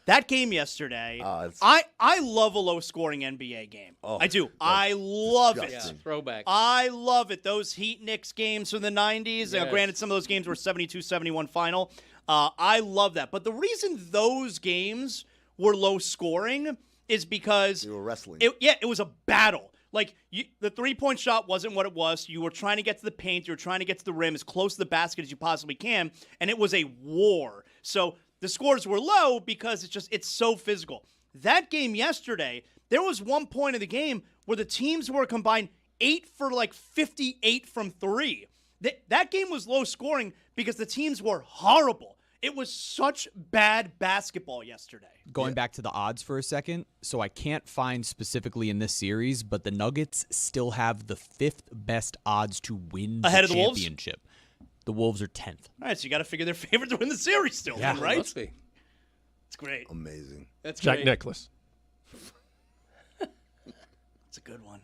That game yesterday, it's- I love a low-scoring NBA game. Oh, I do. I love it. Yeah, throwback. I love it. Those Heat-Knicks games from the 90s, Yes. granted some of those games were 72-71 final. I love that. But the reason those games were low-scoring is because They were wrestling. It was a battle. Like, the three-point shot wasn't what it was. You were trying to get to the paint. You were trying to get to the rim as close to the basket as you possibly can, and it was a war. So the scores were low because it's so physical. That game yesterday, there was one point of the game where the teams were combined 8 for like 58 from 3. That game was low scoring because the teams were horrible. It was such bad basketball yesterday. Going back to the odds for a second, so I can't find specifically in this series, but the Nuggets still have the 5th best odds to win Ahead of the Wolves? championship. The Wolves are 10th. All right, so you got to figure they're favored to win the series still, then, right? Must be. It's great. Amazing. That's Jack great. Nicklaus. It's a good one.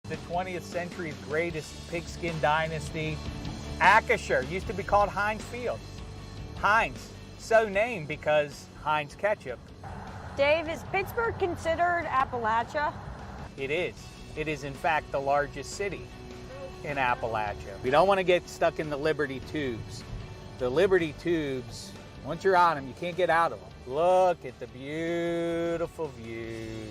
The 20th century's greatest pigskin dynasty, Akershire, used to be called Heinz Field. Heinz, so named because Heinz ketchup Dave, is Pittsburgh considered Appalachia? It is. It is, in fact, the largest city in Appalachia. We don't want to get stuck in the Liberty Tubes. The Liberty Tubes, once you're on them, you can't get out of them. Look at the beautiful views.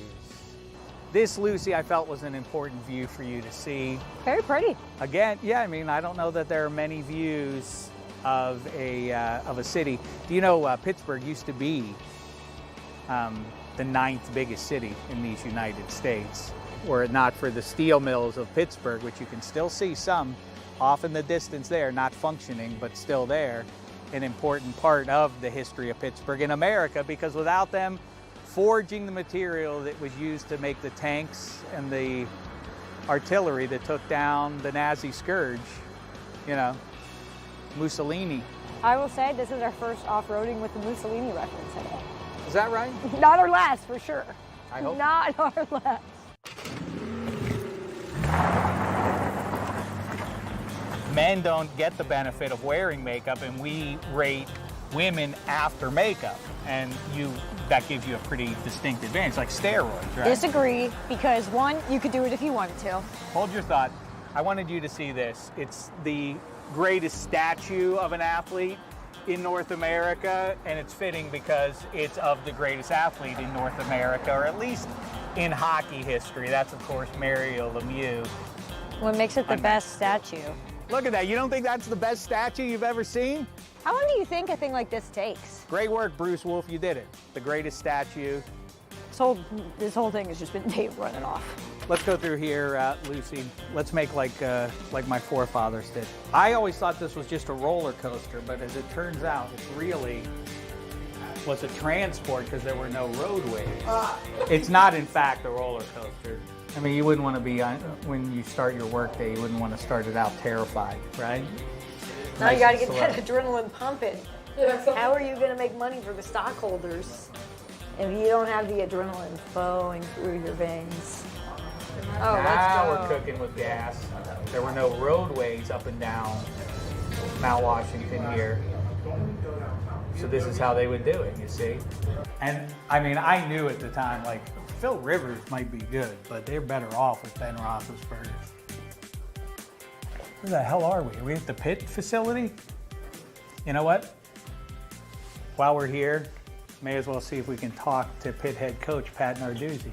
This, Lucy, I felt was an important view for you to see. Very pretty. Again, yeah, I mean, I don't know that there are many views of a city. Do you know Pittsburgh used to be the 9th biggest city in these United States? Were it not for the steel mills of Pittsburgh, which you can still see some off in the distance there, not functioning, but still there, an important part of the history of Pittsburgh in America, because without them forging the material that was used to make the tanks and the artillery that took down the Nazi scourge, you know, Mussolini. I will say this is our first off-roading with the Mussolini reference in it. Is that right? Not our last, for sure. I hope not our last. Men don't get the benefit of wearing makeup, and we rate women after makeup, and that gives you a pretty distinct advantage, like steroids, right? Disagree, because one, you could do it if you wanted to. Hold your thought. I wanted you to see this. It's the greatest statue of an athlete in North America, and it's fitting because it's of the greatest athlete in North America, or at least in hockey history. That's, of course, Mario Lemieux. What makes it the best statue? Look at that. You don't think that's the best statue you've ever seen? How long do you think a thing like this takes? Great work, Bruce Wolf. You did it. The greatest statue. This whole thing has just been Dave running off. Let's go through here, Lucy. Let's make like my forefathers did. I always thought this was just a roller coaster, but as it turns out, it really was a transport because there were no roadways. It's not, in fact, a roller coaster. I mean, you wouldn't want to be when you start your workday. You wouldn't want to start it out terrified, right? Now you got to get that adrenaline pumping. How are you going to make money for the stockholders if you don't have the adrenaline flowing through your veins? Oh, now we're cooking with gas. There were no roadways up and down Mount Washington here. So this is how they would do it, you see? And I mean, I knew at the time, like, Phil Rivers might be good, but they're better off with Ben Roethlisberger. Where the hell are we? Are we at the Pitt facility? You know what? While we're here, may as well see if we can talk to Pitt head coach Pat Narduzzi.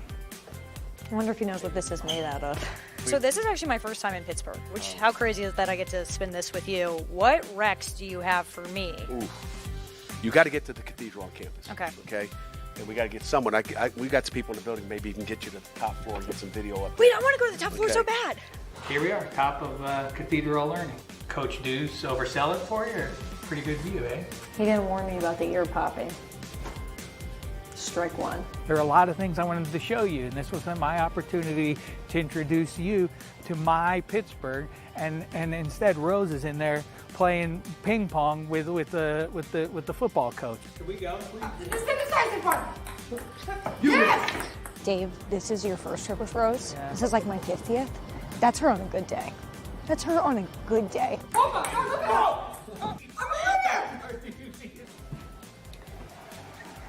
I wonder if he knows what this is made out of. So this is actually my first time in Pittsburgh, which how crazy is that I get to spin this with you. What recs do you have for me? Ooh. You got to get to the cathedral on campus. Okay. Okay? And we got to get someone. We got some people in the building, maybe even get you to the top floor and get some video up there. Wait, I want to go to the top floor so bad. Here we are, top of Cathedral Learning. Coach Deuce oversell it for you? Or pretty good view, eh? He didn't warn me about the ear popping. Strike one. There are a lot of things I wanted to show you, and this was my opportunity to introduce you to my Pittsburgh. And instead, Rose is in there playing ping pong with the football coach. Can we go, please? Let's get the part. Yes! Dave, this is your first trip with Rose. Yeah. This is like my 50th. That's her on a good day. That's her on a good day. Oh my God, look at her!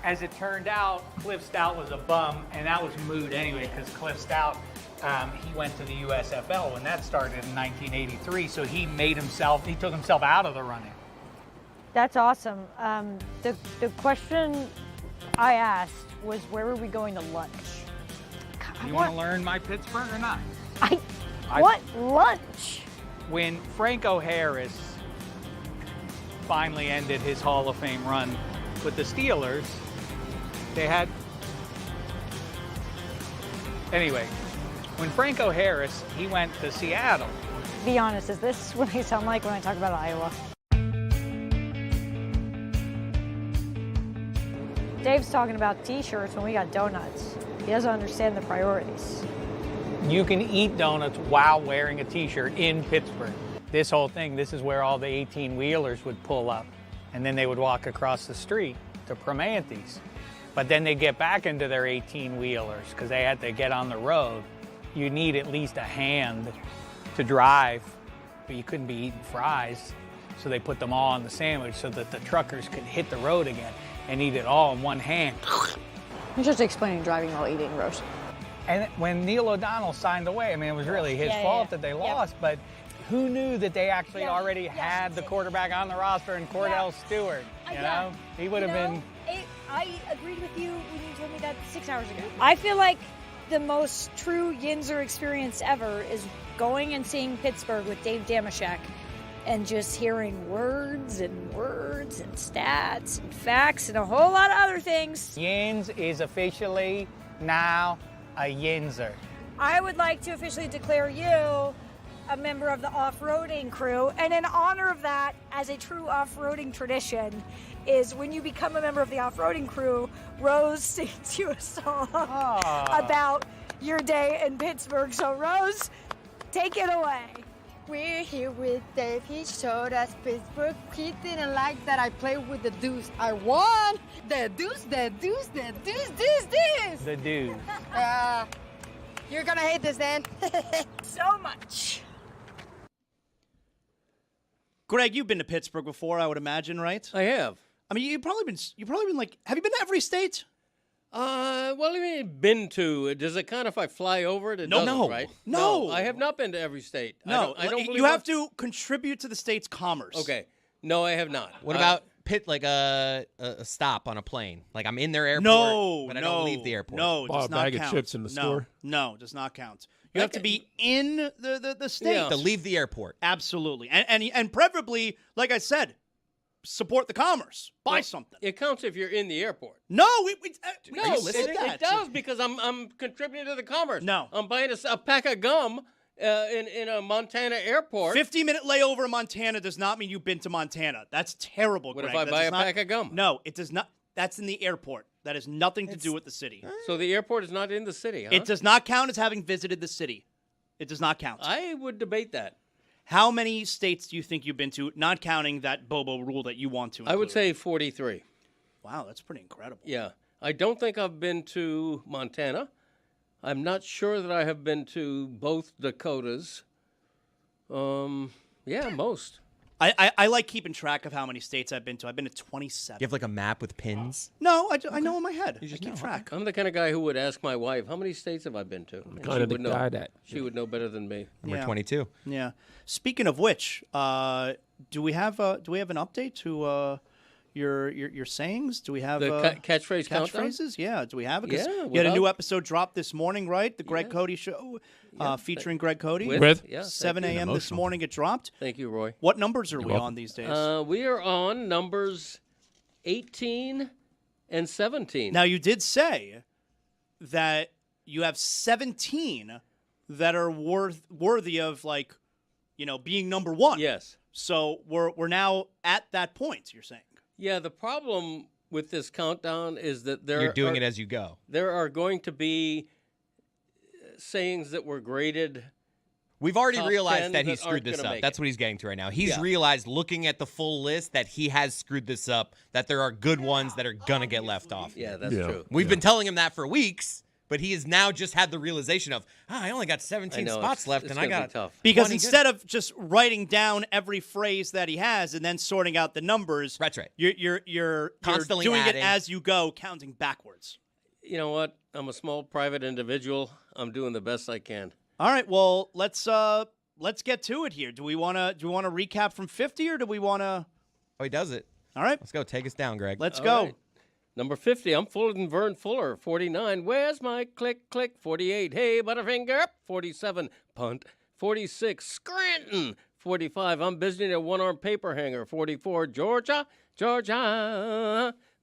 As it turned out, Cliff Stout was a bum, and that was moot anyway, because Cliff Stout, he went to the USFL when that started in 1983, so he took himself out of the running. That's awesome. The question I asked was, where were we going to lunch? You want to learn my Pittsburgh or not? What lunch? When Franco Harris finally ended his Hall of Fame run with the Steelers, they had... Anyway, when Franco Harris, he went to Seattle. Be honest, is this what I sound like when I talk about Iowa? Dave's talking about t-shirts when we got donuts. He doesn't understand the priorities. You can eat donuts while wearing a t-shirt in Pittsburgh. This whole thing, this is where all the 18-wheelers would pull up, and then they would walk across the street to Primanti's. But then they get back into their 18-wheelers because they had to get on the road. You need at least a hand to drive, but you couldn't be eating fries. So they put them all on the sandwich so that the truckers could hit the road again and eat it all in one hand. You're just explaining driving while eating, Rose. And when Neil O'Donnell signed away, I mean, it was really his fault that they lost, but who knew that they actually already had the quarterback on the roster and Cordell Stewart, you know? He would have been... I agreed with you when you told me that 6 hours ago. I feel like the most true Yinzer experience ever is going and seeing Pittsburgh with Dave Damashek and just hearing words and stats and facts and a whole lot of other things. Yins is officially now a Yinzer. I would like to officially declare you a member of the off-roading crew, and in honor of that, as a true off-roading tradition, is when you become a member of the off-roading crew, Rose sings you a song about your day in Pittsburgh. So Rose, take it away. We're here with Dave. He showed us Pittsburgh. He didn't like that I played with the deuce. I won. The deuce. The dude. You're gonna hate this, Dan. So much. Greg, you've been to Pittsburgh before, I would imagine, right? I have. I mean, you've probably been like, have you been to every state? Well, I mean, been to. Does it count if I fly over it? It doesn't, right? No. I have not been to every state. No, I don't believe you have to contribute to the state's commerce. Okay. No, I have not. What about like a stop on a plane? Like I'm in their airport, but I don't leave the airport. No, Buy does a not bag count. of chips in the store? No, does not count. You have to be in the state. To leave the airport. Absolutely. And preferably, like I said, support the commerce. Buy something. It counts if you're in the airport. No, No, it does because I'm contributing to the commerce. No. I'm buying a pack of gum in a Montana airport. 50-minute layover in Montana does not mean you've been to Montana. That's terrible, What Greg. if I That buy does a not- pack of gum? No, it does not. That's in the airport. That has nothing to do with the city. So the airport is not in the city, huh? It does not count as having visited the city. It does not count. I would debate that. How many states do you think you've been to, not counting that Bobo rule that you want to include? I would say 43. Wow, that's pretty incredible. Yeah. I don't think I've been to Montana. I'm not sure that I have been to both Dakotas. Yeah, most. I like keeping track of how many states I've been to. I've been to 27. You have like a map with pins? No, I know in my head. I keep track. I'm the kind of guy who would ask my wife, how many states have I been to? And kind of the guy that. She would know better than me. Number Yeah. 22. Yeah. Speaking of which, do we have an update to your sayings? Do we have The catchphrase countdown? catchphrases? Yeah. Do we have it? 'Cause Yeah, you had a new without- episode dropped this morning, right? The Greg Cody Show, featuring Greg Cody. With? Yeah, 7 thank you. a.m. this morning it dropped. Thank you, Roy. What numbers are we welcome. on these days? We are on numbers 18 and 17. Now, you did say that you have 17 that are worthy of, like, being number one. Yes. So we're now at that point, you're saying. Yeah, the problem with this countdown is that You're doing it as you go. There are going to be sayings that were graded. We've already top realized 10 that he that screwed aren't this gonna up. make That's it. what he's getting to right now. He's Yeah. realized, looking at the full list, that he has screwed this up, that there are good ones that are going to get left off. Yeah, that's true. We've been telling him that for weeks, but he has now just had the realization of, I only got 17 I know, spots it's- left, it's and I gonna got be tough. Because 20 instead of just writing down every phrase that he has and then sorting out the numbers, That's right. You're Constantly doing adding. it as you go, counting backwards. You know what? I'm a small private individual. I'm doing the best I can. All right, well, let's get to it here. Do we want to recap from 50 or do we want to? Oh, he does it. All right, Let's go. Take us down, Greg. let's All go. right. Number 50, I'm fuller than Vern Fuller. 49, where's my click, click? 48, hey, Butterfinger. 47, punt. 46, Scranton. 45, I'm busy at a one-arm paper hanger. 44, Georgia.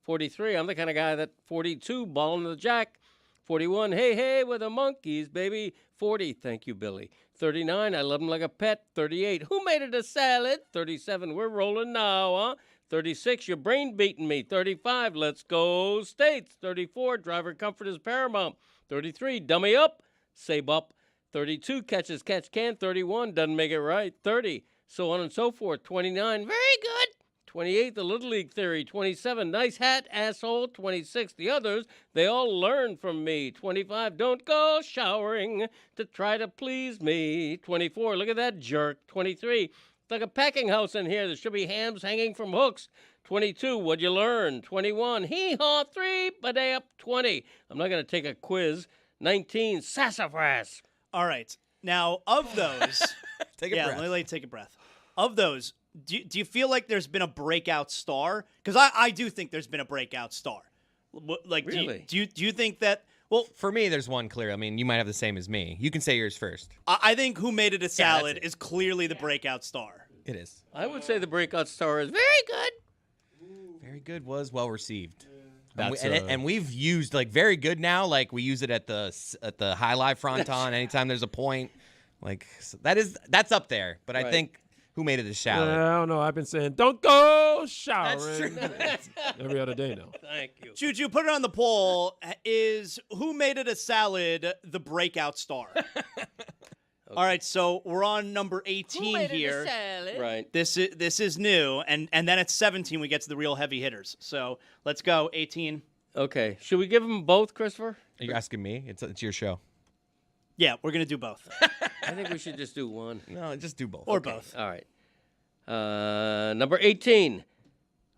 43, I'm the kind of guy that 42, balling the jack. 41, hey, with the monkeys, baby. 40, thank you, Billy. 39, I love him like a pet. 38, who made it a salad? 37, we're rolling now, huh? 36, your brain beating me. 35, let's go States. 34, driver comfort is paramount. 33, dummy up, save up. 32, catches catch can. 31, doesn't make it right. 30, so on and so forth. 29, very good. 28, the Little League theory. 27, nice hat, asshole. 26, the others, they all learn from me. 25, don't go showering to try to please me. 24, look at that jerk. 23, it's like a packing house in here. There should be hams hanging from hooks. 22, what'd you learn? 21, hee-haw, 3, but they up 20. I'm not going to take a quiz. 19, sassafras. All right. Now, of those, Take a breath. let me take a breath. Of those, do you feel like there's been a breakout star? Because I do think there's been a breakout star. Like, Really? do you think that? Well, For me, there's one clear. I mean, you might have the same as me. You can say yours first. I think Who Made It a Salad it. is clearly the breakout star. It is. I would say the breakout star is very good. Very good was well received. That's, And we've used like very good now. Like we use it at the high live fronton anytime there's a point. Like so that's up there. But I think Who Made It a Salad? I don't know. I've been saying, don't go showering. That's Every other day now. Thank you. Juju, put it on the poll. Is Who Made It a Salad the breakout star? All right, so we're on number 18 here. Right. This is new, and then at 17 we get to the real heavy hitters. So let's go 18. Okay. Should we give them both, Christopher? Are you asking me? It's your show. Yeah, we're gonna do both, I think we should just do one. No, just do both. or both. All right. Number 18.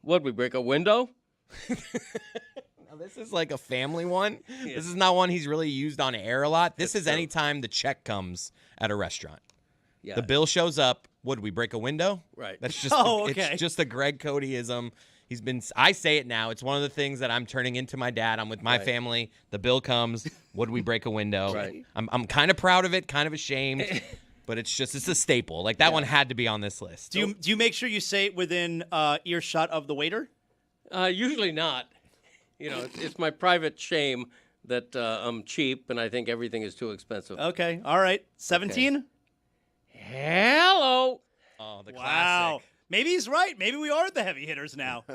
What'd we break a window? Now, this is like a family one. This is not one he's really used on air a lot. This is anytime the check comes at a restaurant. Yeah. The bill shows up. Would we break a window? Right. That's just okay. It's just a Greg Codyism. I say it now. It's one of the things that I'm turning into my dad. I'm with my family. The bill comes. Would we break a window? Right. I'm kind of proud of it, kind of ashamed, but it's a staple. Like that one had to be on this list. Do you make sure you say it within earshot of the waiter? Usually not. You know, it's my private shame that I'm cheap and I think everything is too expensive. Okay, all right. 17? Hello. Oh, the Wow. classic. Maybe he's right. Maybe we are the heavy hitters now.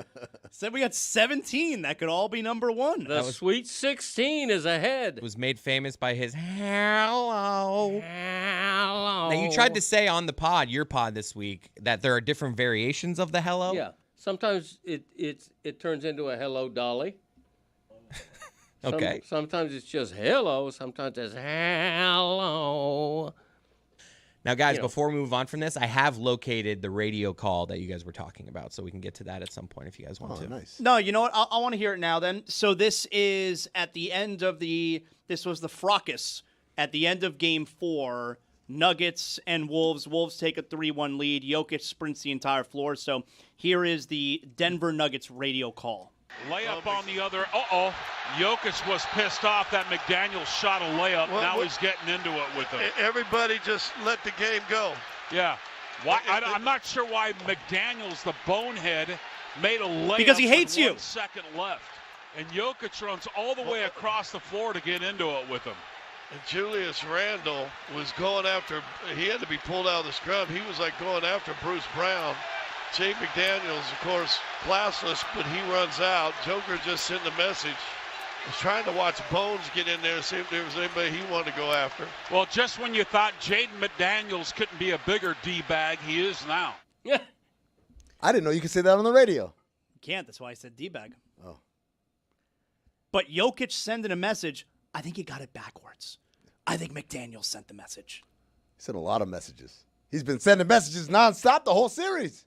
Said we got 17. That could all be number one. The Sweet 16 is ahead. Was made famous by his hello. Hello. Now, you tried to say on the pod, your pod this week, that there are different variations of the hello. Yeah. Sometimes it turns into a hello, Dolly. Okay. Sometimes it's just hello. Sometimes it's hello. Now, guys, before we move on from this, I have located the radio call that you guys were talking about, so we can get to that at some point if you guys want to. Nice. No, you know what? I want to hear it now then. So this is at the end of this was the fracas at the end of game 4. Nuggets and Wolves. Wolves take a 3-1 lead. Jokic sprints the entire floor. So here is the Denver Nuggets radio call. Layup on the other. Jokic was pissed off that McDaniels shot a layup. Now he's getting into it with him. Everybody just let the game go. Yeah. Why? I'm not sure why McDaniels, the bonehead, made a layup. Because he hates with you. 1 second left. And Jokic runs all the way across the floor to get into it with him. And Julius Randle was going after, he had to be pulled out of the scrum. He was like going after Bruce Brown. Jay McDaniels, of course, classless, but he runs out. Joker just sent the message. Was trying to watch Bones get in there, see if there was anybody he wanted to go after. Well, just when you thought Jaden McDaniels couldn't be a bigger D-bag, he is now. Yeah. I didn't know you could say that on the radio. You can't. That's why I said D-bag. Oh. But Jokic sending a message, I think he got it backwards. I think McDaniels sent the message. He sent a lot of messages. He's been sending messages nonstop the whole series.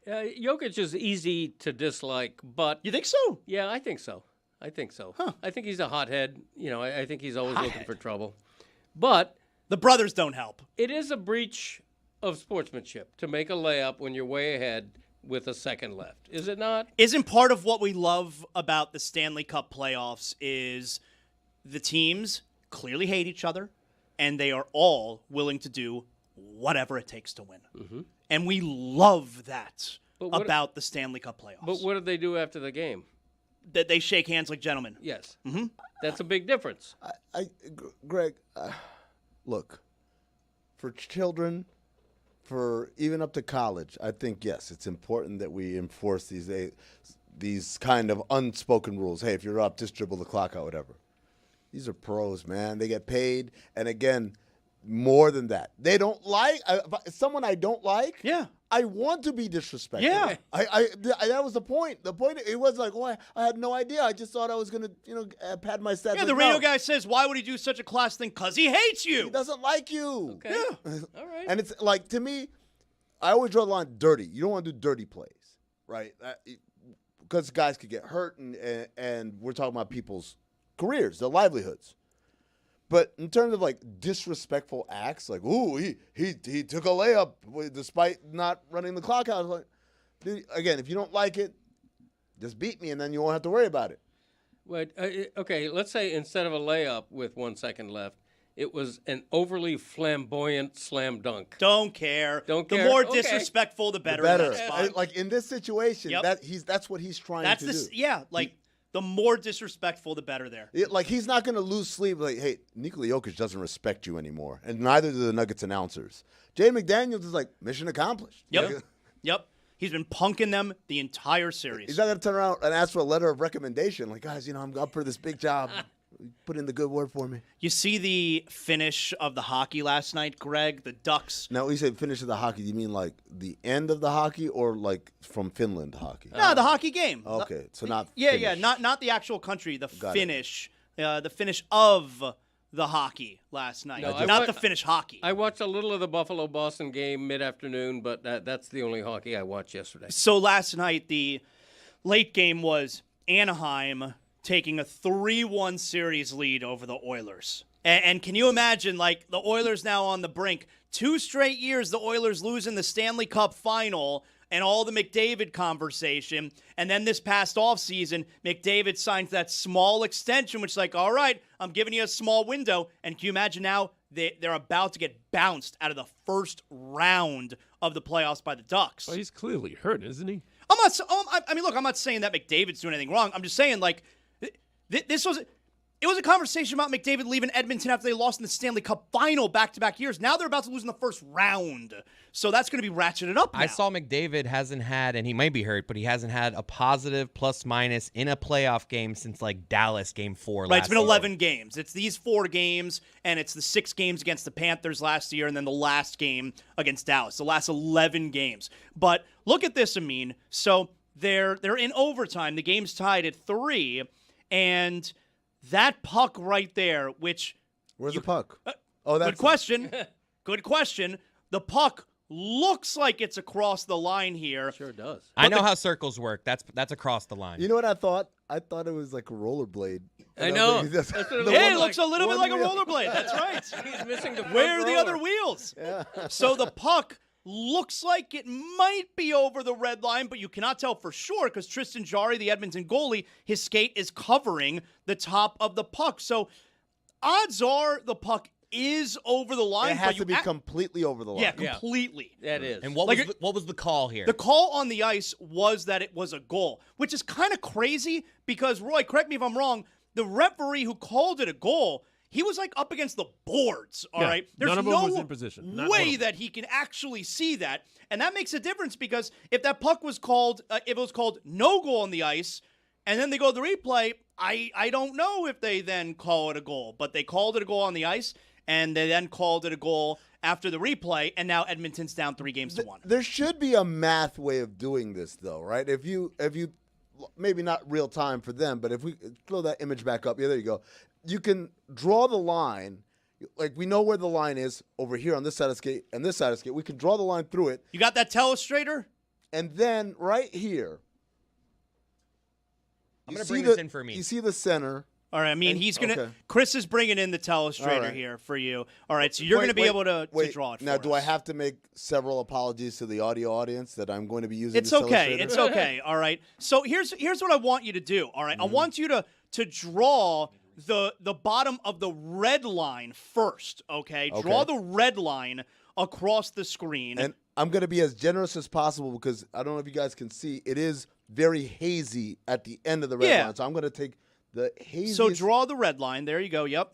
Jokic is easy to dislike, but... You think so? Yeah, I think so. Huh. I think he's a hothead. You know, I think he's always looking for trouble. But... The brothers don't help. It is a breach of sportsmanship to make a layup when you're way ahead with a second left. Is it not? Isn't part of what we love about the Stanley Cup playoffs is the teams clearly hate each other, and they are all willing to do whatever it takes to win. Mm-hmm. And we love that But about the Stanley Cup playoffs. But what do they do after the game? That they shake hands like gentlemen. Yes. Mm-hmm. That's a big difference. Greg, look, for children, for even up to college, I think, yes, it's important that we enforce these kind of unspoken rules. Hey, if you're up, just dribble the clock out, whatever. These are pros, man. They get paid. And again, more than that. They don't like someone I don't like. Yeah. I want to be disrespected. Yeah. That was the point. The point, it was like, well, I had no idea. I just thought I was going to, pad my stats. Yeah, the radio guy says, why would he do such a class thing? Because he hates you. He doesn't like you. Okay. Yeah. All right. And it's like, to me, I always draw the line dirty. You don't want to do dirty plays. right? Because guys could get hurt, and we're talking about people's careers, their livelihoods. But in terms of like disrespectful acts, like he took a layup despite not running the clock out. Like, dude, again, if you don't like it, just beat me, and then you won't have to worry about it. Wait, okay, let's say instead of a layup with 1 second left, it was an overly flamboyant slam dunk. Don't care. Don't the care. more Okay. disrespectful, the better. The better. In that spot. Like in this situation, Yep. that's what he's trying to do. Yeah, like the more disrespectful, the better there. Like he's not going to lose sleep. Like, hey, Nikola Jokic doesn't respect you anymore, and neither do the Nuggets announcers. Jaden McDaniels is like, mission accomplished. Yep. Yep. He's been punking them the entire series. He's not going to turn around and ask for a letter of recommendation. Like, guys, I'm up for this big job. Put in the good word for me. You see the finish of the hockey last night, Greg? The Ducks. Now, when you say finish of the hockey, do you mean like the end of the hockey or like from Finland hockey? No, the hockey game. Okay, so not Yeah, not the actual country. The finish of the hockey last night. No, not the finish hockey. I watched a little of the Buffalo-Boston game mid-afternoon, but that's the only hockey I watched yesterday. So last night, the late game was Anaheim taking a 3-1 series lead over the Oilers. And can you imagine, like, the Oilers now on the brink? 2 straight years the Oilers lose in the Stanley Cup final and all the McDavid conversation. And then this past offseason, McDavid signs that small extension, which is like, all right, I'm giving you a small window. And can you imagine now they're about to get bounced out of the first round of the playoffs by the Ducks? Well, he's clearly hurt, isn't he? I'm not saying that McDavid's doing anything wrong. I'm just saying, like, it was a conversation about McDavid leaving Edmonton after they lost in the Stanley Cup final back-to-back years. Now they're about to lose in the first round. So that's going to be ratcheted up now. I saw McDavid hasn't had, and he might be hurt, but he hasn't had a positive plus-minus in a playoff game since, like, Dallas Game 4 last Right, it's been season. 11 games. It's these 4 games, and it's the 6 games against the Panthers last year, and then the last game against Dallas. The last 11 games. But look at this, Amin. So they're in overtime. The game's tied at 3, and that puck right there, which... Where's the puck? Good question. Good question. The puck looks like it's across the line here. Sure does. I know how circles work. That's across the line. You know what I thought? I thought it was like a rollerblade. I know. It looks a little bit like a rollerblade. That's right. He's missing the front Where are the roller. other wheels? So the puck looks like it might be over the red line, but you cannot tell for sure because Tristan Jarry, the Edmonton goalie, his skate is covering the top of the puck. So odds are the puck is over the line. It has to be completely over the line. Yeah, completely. That is. And what was the call here? The call on the ice was that it was a goal, which is kind of crazy because, Roy, correct me if I'm wrong, the referee who called it a goal, he was like up against the boards, all right? There's none of them no was in position. Not one way of them. that he can actually see that. And that makes a difference because if that puck was called, if it was called no goal on the ice, and then they go to the replay, I don't know if they then call it a goal. But they called it a goal on the ice, and they then called it a goal after the replay, and now Edmonton's down 3-1. There should be a math way of doing this, though, right? If you maybe not real time for them, but if we throw that image back up, yeah, there you go. You can draw the line. Like, we know where the line is over here on this side of the skate and this side of the skate. We can draw the line through it. You got that telestrator? And then right here, I'm going to bring this in for me. You see the center. All right, I mean, he's going to – Chris is bringing in the telestrator here for you. All right, so you're going to be able to draw it for Now, do I us. have to make several apologies to the audio audience that I'm going to be using It's this okay. illustrator? It's okay. All right. So here's what I want you to do. All right. I want you to draw the bottom of the red line first. Okay. Draw the red line across the screen. And I'm going to be as generous as possible because I don't know if you guys can see. It is very hazy at the end of the red line. So I'm going to take the haziest. So draw the red line. There you go. Yep.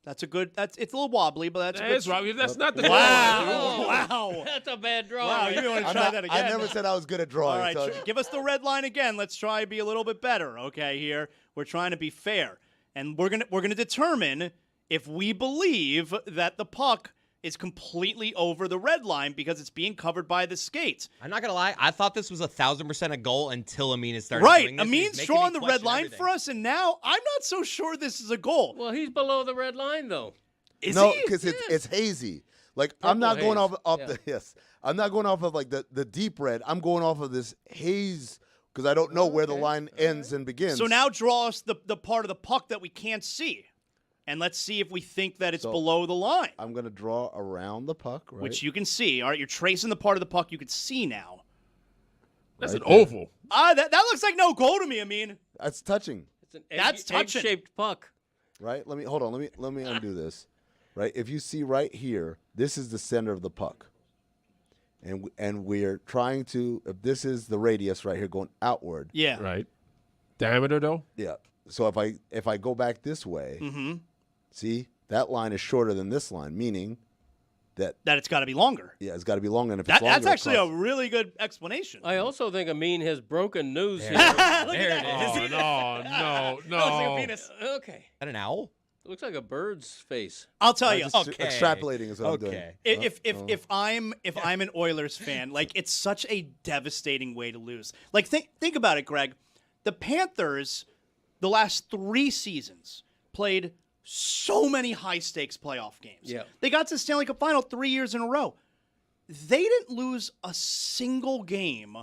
It's a little wobbly, but that's That's good. right. That's not the Wow. That's a bad draw. Wow, you want to try that again? I never said I was good at drawing. All right, so. give us the red line again. Let's try to be a little bit better, okay, here. We're trying to be fair. And we're gonna determine if we believe that the puck is completely over the red line because it's being covered by the skates. I'm not going to lie. I thought this was 1,000% a goal until Amin has started Right. doing this. Amin's He's drawing making the me red question line everything. for us, and now I'm not so sure this is a goal. Well, he's below the red line, though. Is No, he? because it's hazy. Like I'm not Purple going haze. off Yeah. the yes. I'm not going off of like the deep red. I'm going off of this haze because I don't know where the line ends and begins. So now draw us the part of the puck that we can't see. And let's see if we think that it's below the line. I'm going to draw around the puck, right? Which you can see. All right, you're tracing the part of the puck you can see now. That's Right an there. oval. That looks like no goal to me, I mean. That's touching. It's an That's touching. egg-shaped puck. Right? Let me undo this. Right? If you see right here, this is the center of the puck. And we're trying to, if this is the radius right here going outward. Yeah. Right. Diameter though? Yeah. So if I go back this way, see, that line is shorter than this line, meaning that it's got to be longer. Yeah, it's got to be longer. And if it's longer, That's actually across- a really good explanation. I also think Amin has broken news here. Look at there that. it is. Oh, no. Looks like a penis. Okay. Is that an owl? It looks like a bird's face. I'll tell I'm you. just extrapolating is what I'm doing. If I'm an Oilers fan, like it's such a devastating way to lose. Like think about it, Greg. The Panthers, the last 3 seasons, played so many high stakes playoff games. Yeah. They got to the Stanley Cup final 3 years in a row. They didn't lose a single game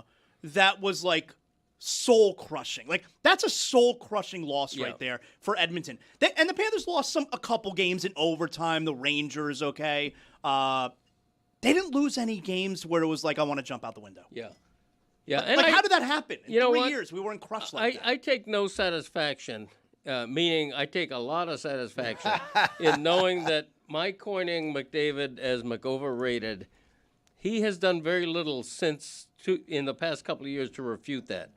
that was like soul crushing. Like that's a soul crushing loss right there for Edmonton. And the Panthers lost a couple games in overtime. The Rangers, okay. They didn't lose any games where it was like I want to jump out the window. Yeah. Yeah. And how did that happen? In you know 3 what? years, we weren't crushed like that. I take no satisfaction, meaning I take a lot of satisfaction in knowing that my coining McDavid as McOverrated, he has done very little in the past couple of years to refute that.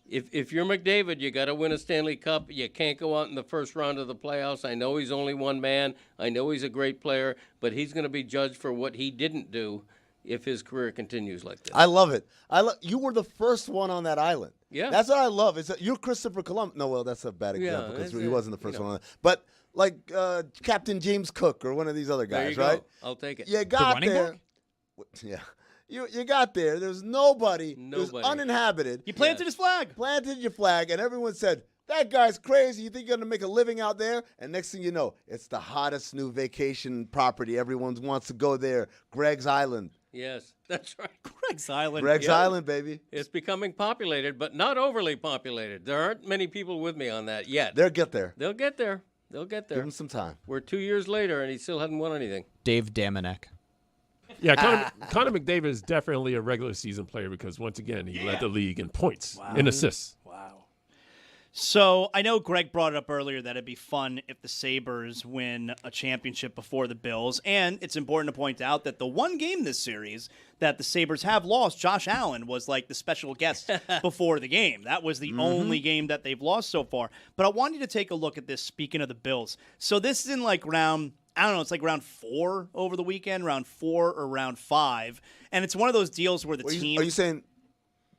If you're McDavid, you got to win a Stanley Cup. You can't go out in the first round of the playoffs. I know he's only one man. I know he's a great player, but he's going to be judged for what he didn't do if his career continues like this. I love it. You were the first one on that island. Yeah. That's what I love. Is that you're Christopher Columbus. No, well, that's a bad example because he wasn't the first one on that. But like Captain James Cook or one of these other There guys, you right? go. I'll take it. You got there. Yeah. You got there. There's nobody. It was uninhabited. You planted his flag. Planted your flag, and everyone said, that guy's crazy. You think you're going to make a living out there? And next thing you know, it's the hottest new vacation property. Everyone wants to go there. Greg's Island. Yes, that's right. Greg's Island. Greg's Island, baby. It's becoming populated, but not overly populated. There aren't many people with me on that yet. They'll get there. They'll get there. They'll get there. Give them some time. We're 2 years later, and he still hasn't won anything. Dave Damanek. Yeah, Connor McDavid is definitely a regular season player because, once again, he led the league in points, in assists. Wow. So I know Greg brought it up earlier that it'd be fun if the Sabres win a championship before the Bills. And it's important to point out that the one game this series that the Sabres have lost, Josh Allen was like the special guest before the game. That was the only game that they've lost so far. But I want you to take a look at this, speaking of the Bills. So this is in like round, I don't know, it's like round 4 over the weekend, round 4 or round 5. And it's one of those deals where the team... Are you saying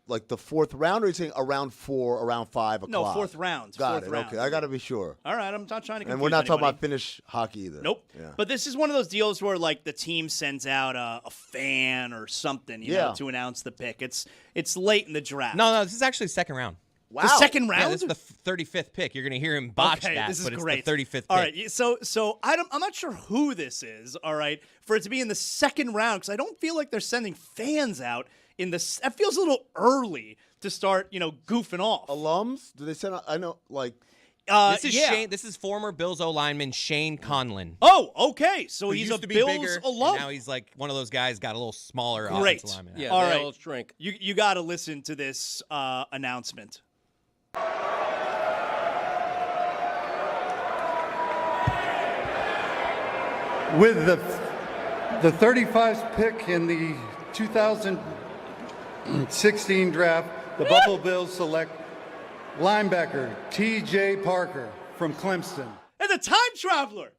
like the 4th round, or are you saying around 4, around 5 o'clock? No, 4th round. Got 4th it. round. Okay, I got to be sure. All right, I'm not trying to confuse And we're not talking anybody. about Finnish hockey either. Nope. Yeah. But this is one of those deals where like the team sends out a fan or something, you know, to announce the pick. It's late in the draft. No, this is actually second round. Wow. The second round? Yeah, this is the 35th pick. You're going to hear him botch Okay, that, this is but great. it's the 35th pick. All right, so I'm not sure who this is, all right, for it to be in the second round, because I don't feel like they're sending fans out in the... That feels a little early to start, goofing off. Alums? Do they send out... I know, like... This is Shane. This is former Bills O lineman Shane Conlon. Oh, okay. So Who he's used a to be Bills bigger, alum. and now he's like one of those guys, got a little smaller Great. offensive lineman. Yeah, All they right. all shrink. You got to listen to this announcement. With the 35th pick in the 2016 draft, the Buffalo Bills select linebacker T.J. Parker from Clemson. And the time traveler.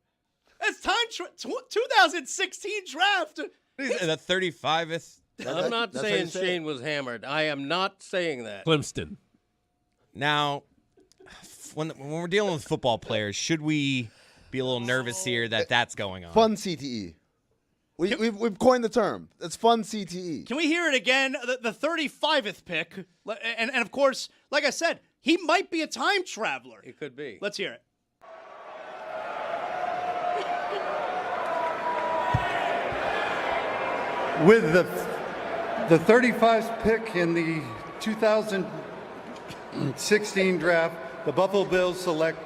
That's 2016 draft. The 35th. I'm not saying Shane was hammered. I am not saying that. Clemson. Now, when we're dealing with football players, should we be a little nervous here that that's going on? Fun CTE. We've coined the term. It's fun CTE. Can we hear it again? The 35th pick. And of course, like I said, he might be a time traveler. It could be. Let's hear it. With the 35th pick in the 2016 draft, the Buffalo Bills select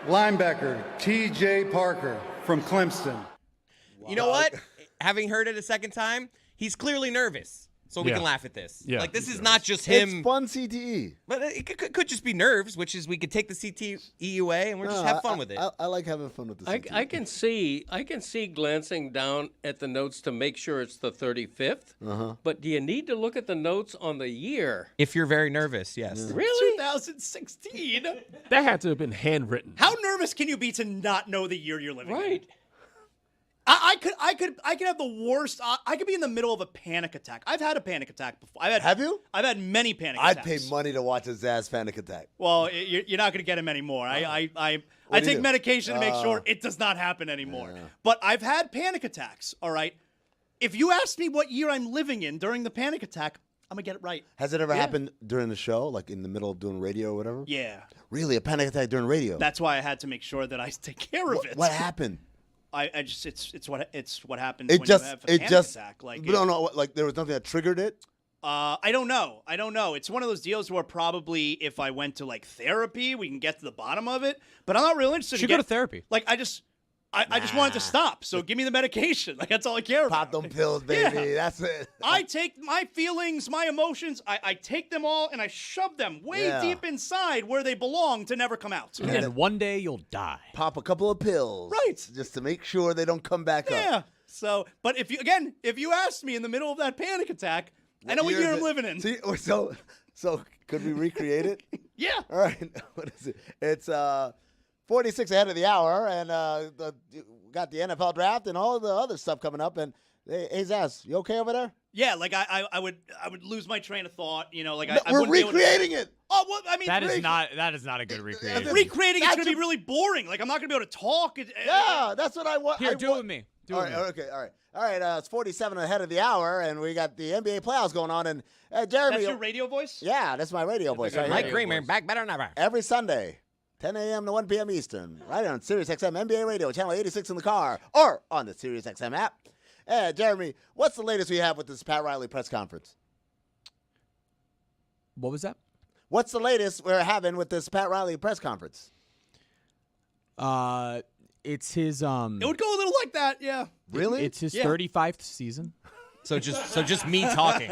linebacker T.J. Parker from Clemson. You know what? Having heard it a second time, he's clearly nervous. So we can laugh at this. Yeah, like, this is not just him. It's fun CTE. But it could just be nerves, which is we could take the CTE away and we're just have fun with it. I like having fun with the CTE. I can see glancing down at the notes to make sure it's the 35th. But do you need to look at the notes on the year? If you're very nervous, yes. Mm. Really? 2016. That had to have been handwritten. How nervous can you be to not know the year you're living in? Right. I could have the worst. I could be in the middle of a panic attack. I've had a panic attack before. Have you? I've had many panic I'd attacks. pay money to watch a Zaz panic attack. Well, you're not going to get him anymore. I take medication to make sure it does not happen anymore. Yeah. But I've had panic attacks. All right. If you ask me what year I'm living in during the panic attack, I'm gonna get it right. Has it ever happened during the show, like in the middle of doing radio or whatever? Yeah. Really, a panic attack during radio? That's why I had to make sure that I take care of it. What happened? I just it's what happens when you have a panic attack. Like like there was nothing that triggered it. I don't know. It's one of those deals where probably if I went to like therapy, we can get to the bottom of it. But I'm not really interested. You should go to therapy. Like I just wanted to stop. So give me the medication. Like that's all I care about. Pop them pills, baby. Yeah. That's it. I take my feelings, my emotions. I take them all and I shove them way deep inside where they belong to never come out. And then one day you'll die. Pop a couple of pills, right? Just to make sure they don't come back up. Yeah. So, but if you asked me in the middle of that panic attack, I know what year I'm living in. See, so could we recreate it? Yeah. All right. What is it? It's 46 ahead of the hour, and we got the NFL draft and all of the other stuff coming up. And hey, Zaz, you okay over there? Yeah, like I would lose my train of thought. You know, like I we're wouldn't be able to- recreating it. Oh, well, I mean, that is not a good recreation. Recreating it's going to be really boring. Like I'm not going to be able to talk. Yeah, that's what I want. Here, do it with me. All right. It's 47 ahead of the hour, and we got the NBA playoffs going on. And Jeremy, that's your radio voice? Yeah, that's my radio voice. Right Mike here. Greenman, back better than ever. Every Sunday, 10 a.m. to 1 p.m. Eastern, right on SiriusXM NBA Radio, channel 86 in the car, or on the SiriusXM app. Jeremy, what's the latest we have with this Pat Riley press conference? What was that? What's the latest we're having with this Pat Riley press conference? It's his It would go a little like that, yeah. Really? It's his 35th season. So just me talking.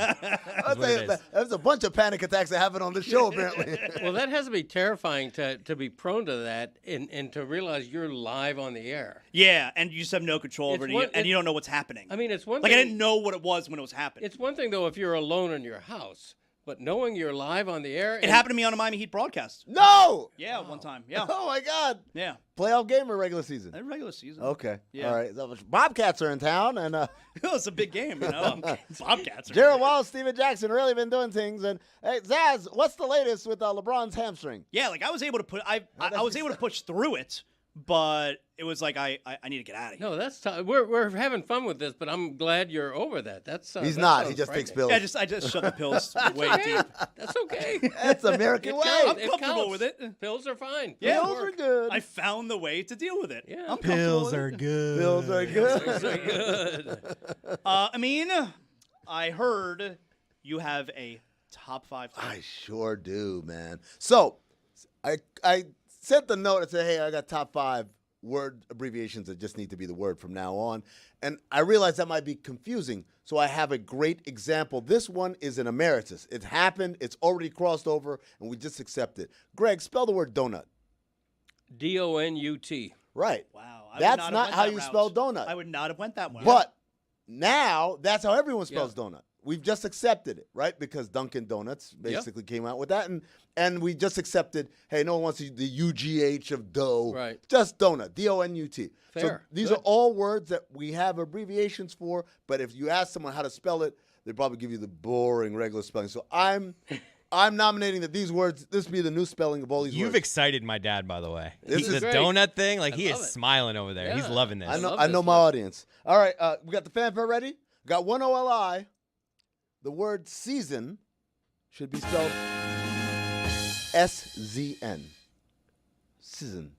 There's a bunch of panic attacks that happen on this show, apparently. Well, that has to be terrifying to be prone to that and to realize you're live on the air. Yeah, and you just have no control over it, and you don't know what's happening. I mean, it's one like thing. I didn't know what it was when it was happening. It's one thing, though, if you're alone in your house. But knowing you're live on the air. It happened to me on a Miami Heat broadcast. No! Yeah, one time. Yeah. Oh, my God. Yeah. Playoff game or regular season? Regular season. Okay. Yeah. All right. Bobcats are in town. And it's a big game, you know. Bobcats are Gerald Wallace, Steven Jackson really been doing things. And hey, Zaz, what's the latest with LeBron's hamstring? Yeah, like I was able to I was able to push through it, but it was like I need to get out of here. No, that's tough. We're having fun with this, but I'm glad you're over that. He's not. He just takes pills. Yeah, I just shut the pills way deep. That's okay. That's American way. I'm comfortable with it. Pills are fine. Yeah, pills are good. I found the way to deal with it. Yeah, pills are good. Pills are good. Pills are good. I mean, I heard you have a top 5 team. I sure do, man. So I sent the note and said, hey, I got top 5 word abbreviations that just need to be the word from now on. And I realized that might be confusing, so I have a great example. This one is an emeritus. It happened. It's already crossed over, and we just accept it. Greg, spell the word donut. D-O-N-U-T. Right. Wow. That's not how you spell donut. I would not have went that way. But now that's how everyone spells donut. We've just accepted it, right? Because Dunkin' Donuts basically came out with that. And we just accepted, hey, no one wants the UGH of dough. Right. Just donut, D-O-N-U-T. Fair. So these are all words that we have abbreviations for, but if you ask someone how to spell it, they'd probably give you the boring regular spelling. So I'm nominating that these words, this be the new spelling of all these words. You've excited my dad, by the way. This is the great. donut thing, like I he is love it. smiling over there. Yeah. He's loving this. I know my audience. All right, we got the fanfare ready. We got one OLI. The word season should be spelled S-Z-N. Season.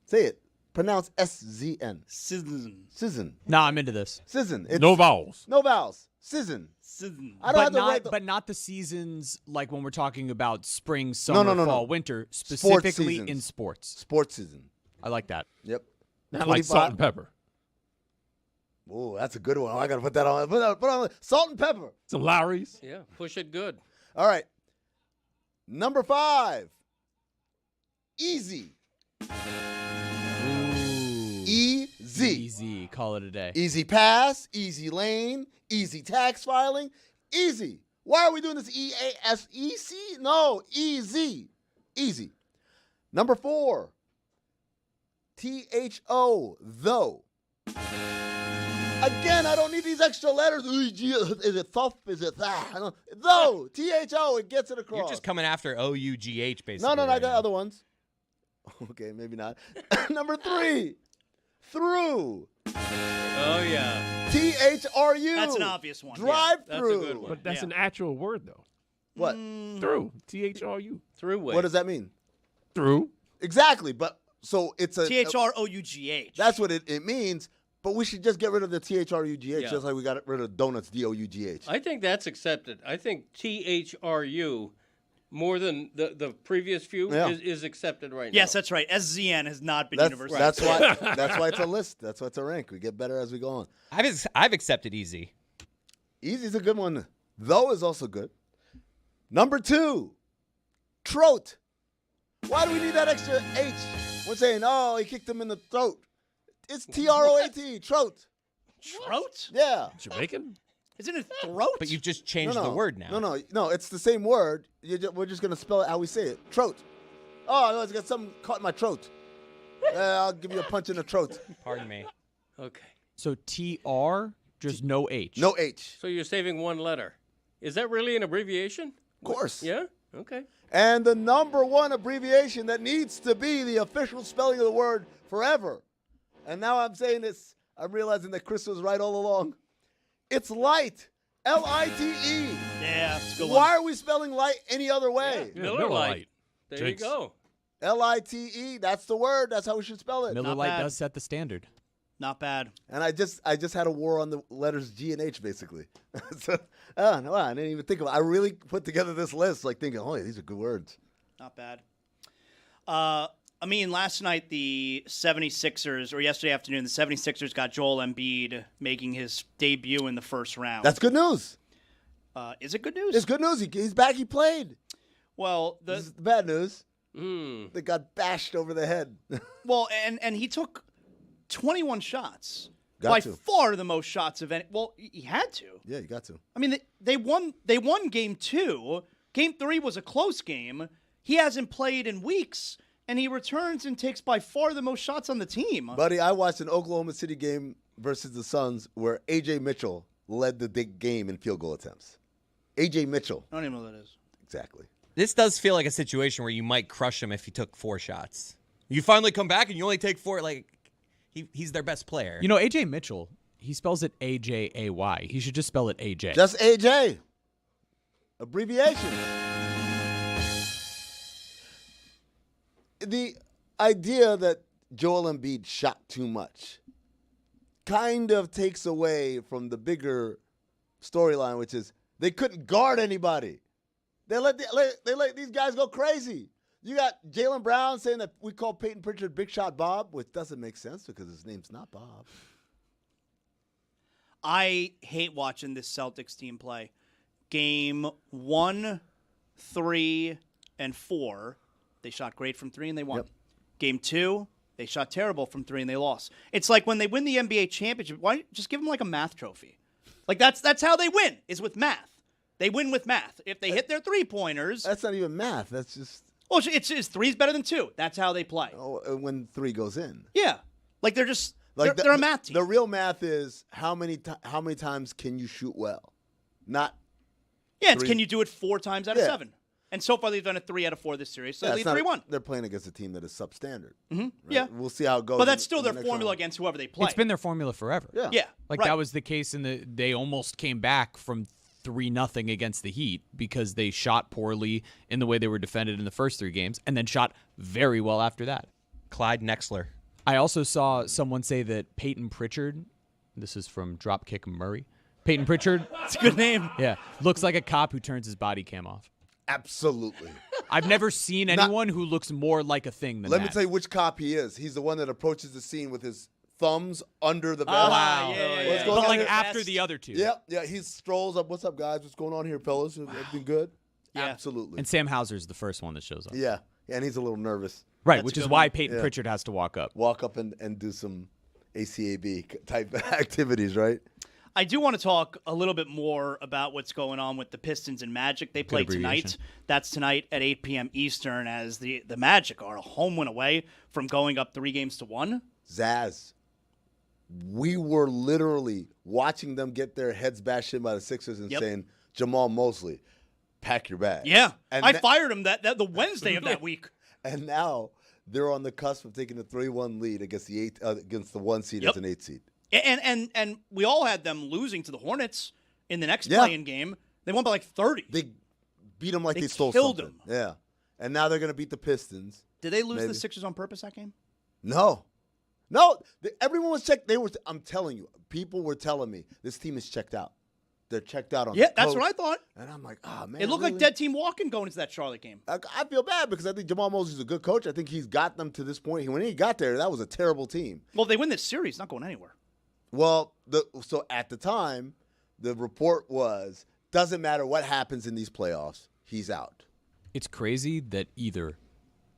Say it. Pronounce SZN. Sizzin. No, I'm into this. Sizzin. No vowels. No vowels. Sizzin. I don't But have to write but not the seasons like when we're talking about spring, summer, no. fall, winter, specifically seasons. in sports. Sports season. I like that. Yep. Not like salt and pepper. Oh, that's a good one. I got to put that on. Put on salt and pepper. Some Lowry's. Yeah, push it good. All right. Number 5. Easy. Easy. Easy. Call it a day. Easy pass, easy lane, easy tax filing, easy. Why are we doing this EASEC? No, easy. Easy. Number 4. THO, though. Again, I don't need these extra letters. Is it thuff? Is it that? Though, THO, it gets it across. You're just coming after OUGH, basically. No, right I got now. other ones. Okay, maybe not. Number 3. Through. Oh, yeah. THRU. That's an obvious one. Drive That's a through. good one. But that's an actual word, though. What? Through. THRU. Throughway. What does that mean? Through. Exactly, but so it's a THROUGH. That's what it means. But we should just get rid of the THRUGH, Yeah. just like we got rid of donuts, DOUGH. I think that's accepted. I think THRU, more than the previous few, Yeah. is accepted right Yes, now. that's right. SZN has not been That's, universal. that's why it's a list. That's why it's a rank. We get better as we go on. I've accepted easy. Easy's a good one. Though is also good. Number 2, trote. Why do we need that extra H? We're saying, oh, he kicked him in the throat. It's TROAT, trote. Trote? Yeah. Jamaican? Isn't it throat? But you've just changed the word now. No, it's the same word. We're just going to spell it how we say it. Trote. Oh, I always got something caught in my throat. I'll give you a punch in the throat. Pardon me. Okay. So TR, just no H. No H. So you're saving one letter. Is that really an abbreviation? Of course. Yeah? Okay. And the number 1 abbreviation that needs to be the official spelling of the word forever. And now I'm saying this. I'm realizing that Chris was right all along. It's light. LITE. Yeah, it's a good one. Why are we spelling light any other way? Yeah, Miller Lite. There you go. LITE. That's the word. That's how we should spell it. Miller Lite does set the standard. Not bad. And I just had a war on the letters G and H, basically. So, no, I didn't even think of it. I really put together this list, like thinking, oh, yeah, these are good words. Not bad. Last night the 76ers, or yesterday afternoon, the 76ers got Joel Embiid making his debut in the first round. That's good news. Is it good news? It's good news. He's back. He played. Well, This is the bad news. They got bashed over the head. well, and he took 21 shots. Got by to. far the most shots of any. Well, he had to. Yeah, you got to. I mean, they won game 2. Game 3 was a close game. He hasn't played in weeks, and he returns and takes by far the most shots on the team. Buddy, I watched an Oklahoma City game versus the Suns where A.J. Mitchell led the big game in field goal attempts. A.J. Mitchell. I don't even know what that is. Exactly. This does feel like a situation where you might crush him if he took 4 shots. You finally come back and you only take 4. Like, he's their best player. You know, A.J. Mitchell, he spells it A-J-A-Y. He should just spell it A-J. Just A.J. Abbreviation. The idea that Joel Embiid shot too much kind of takes away from the bigger storyline, which is they couldn't guard anybody. They let these guys go crazy. You got Jaylen Brown saying that we call Peyton Pritchard Big Shot Bob, which doesn't make sense because his name's not Bob. I hate watching this Celtics team play. Game 1, 3, and 4, they shot great from 3 and they won. Yep. Game 2, they shot terrible from 3 and they lost. It's like when they win the NBA championship, why don't you just give them like a math trophy? Like that's how they win, is with math. They win with math. If they hit their 3-pointers. That's not even math. That's just. Well, it's 3's better than 2. That's how they play. Oh, when 3 goes in. Yeah. Like they're just Like they're a math team. The real math is how many times can you shoot well, not. Yeah, it's 3. can you do it 4 times out of 7? And so far they've done it 3 out of 4 this series. So they lead 3-1. They're playing against a team that is substandard. Mm-hmm. Right? Yeah, we'll see how it goes. But that's still in their the next formula round. against whoever they play. It's been their formula forever. Yeah, Like right. that was the case they almost came back from 3-0 against the Heat because they shot poorly in the way they were defended in the first 3 games and then shot very well after that. Clyde Nexler. I also saw someone say that Peyton Pritchard, this is from Dropkick Murray, Peyton Pritchard. It's a good name. Yeah. Looks like a cop who turns his body cam off. Absolutely. I've never seen anyone who looks more like a thing than Let that. me tell you which cop he is. He's the one that approaches the scene with his thumbs under the vest. Wow. What's going But on like here? after the other two. Yeah. He strolls up. What's up, guys? What's going on here, fellas? Everything good? Yeah. Absolutely. And Sam Hauser's the first one that shows up. Yeah, and he's a little nervous. Right, That's which a is good why one. Peyton Pritchard has to walk up. Walk up and do some ACAB type activities, right? I do want to talk a little bit more about what's going on with the Pistons and Magic. They play tonight. That's tonight at 8 p.m. Eastern as the Magic are a home win away from going up 3-1. Zaz, we were literally watching them get their heads bashed in by the Sixers and saying, Jamal Mosley, pack your bag. Yeah, and I fired him that the Wednesday of that week. And now they're on the cusp of taking a 3-1 lead against the 1 seed as an 8 seed. And we all had them losing to the Hornets in the next play-in game. They won by like 30. They beat them like they stole killed something. them. Yeah. And now they're going to beat the Pistons. Did they lose the Sixers on purpose that game? No. Everyone was checked. I'm telling you, people were telling me this team is checked out. They're checked out on the that's coach. what I thought. And I'm like, man. It looked like dead team walking going into that Charlotte game. I feel bad because I think Jamal Mosley's a good coach. I think he's got them to this point. When he got there, that was a terrible team. Well, they win this series, not going anywhere. Well, so at the time, the report was, doesn't matter what happens in these playoffs, he's out. It's crazy that either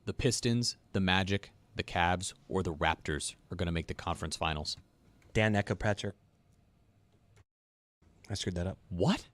the Pistons, the Magic, the Cavs, or the Raptors are going to make the conference finals. Dan Patrick. I screwed that up. What?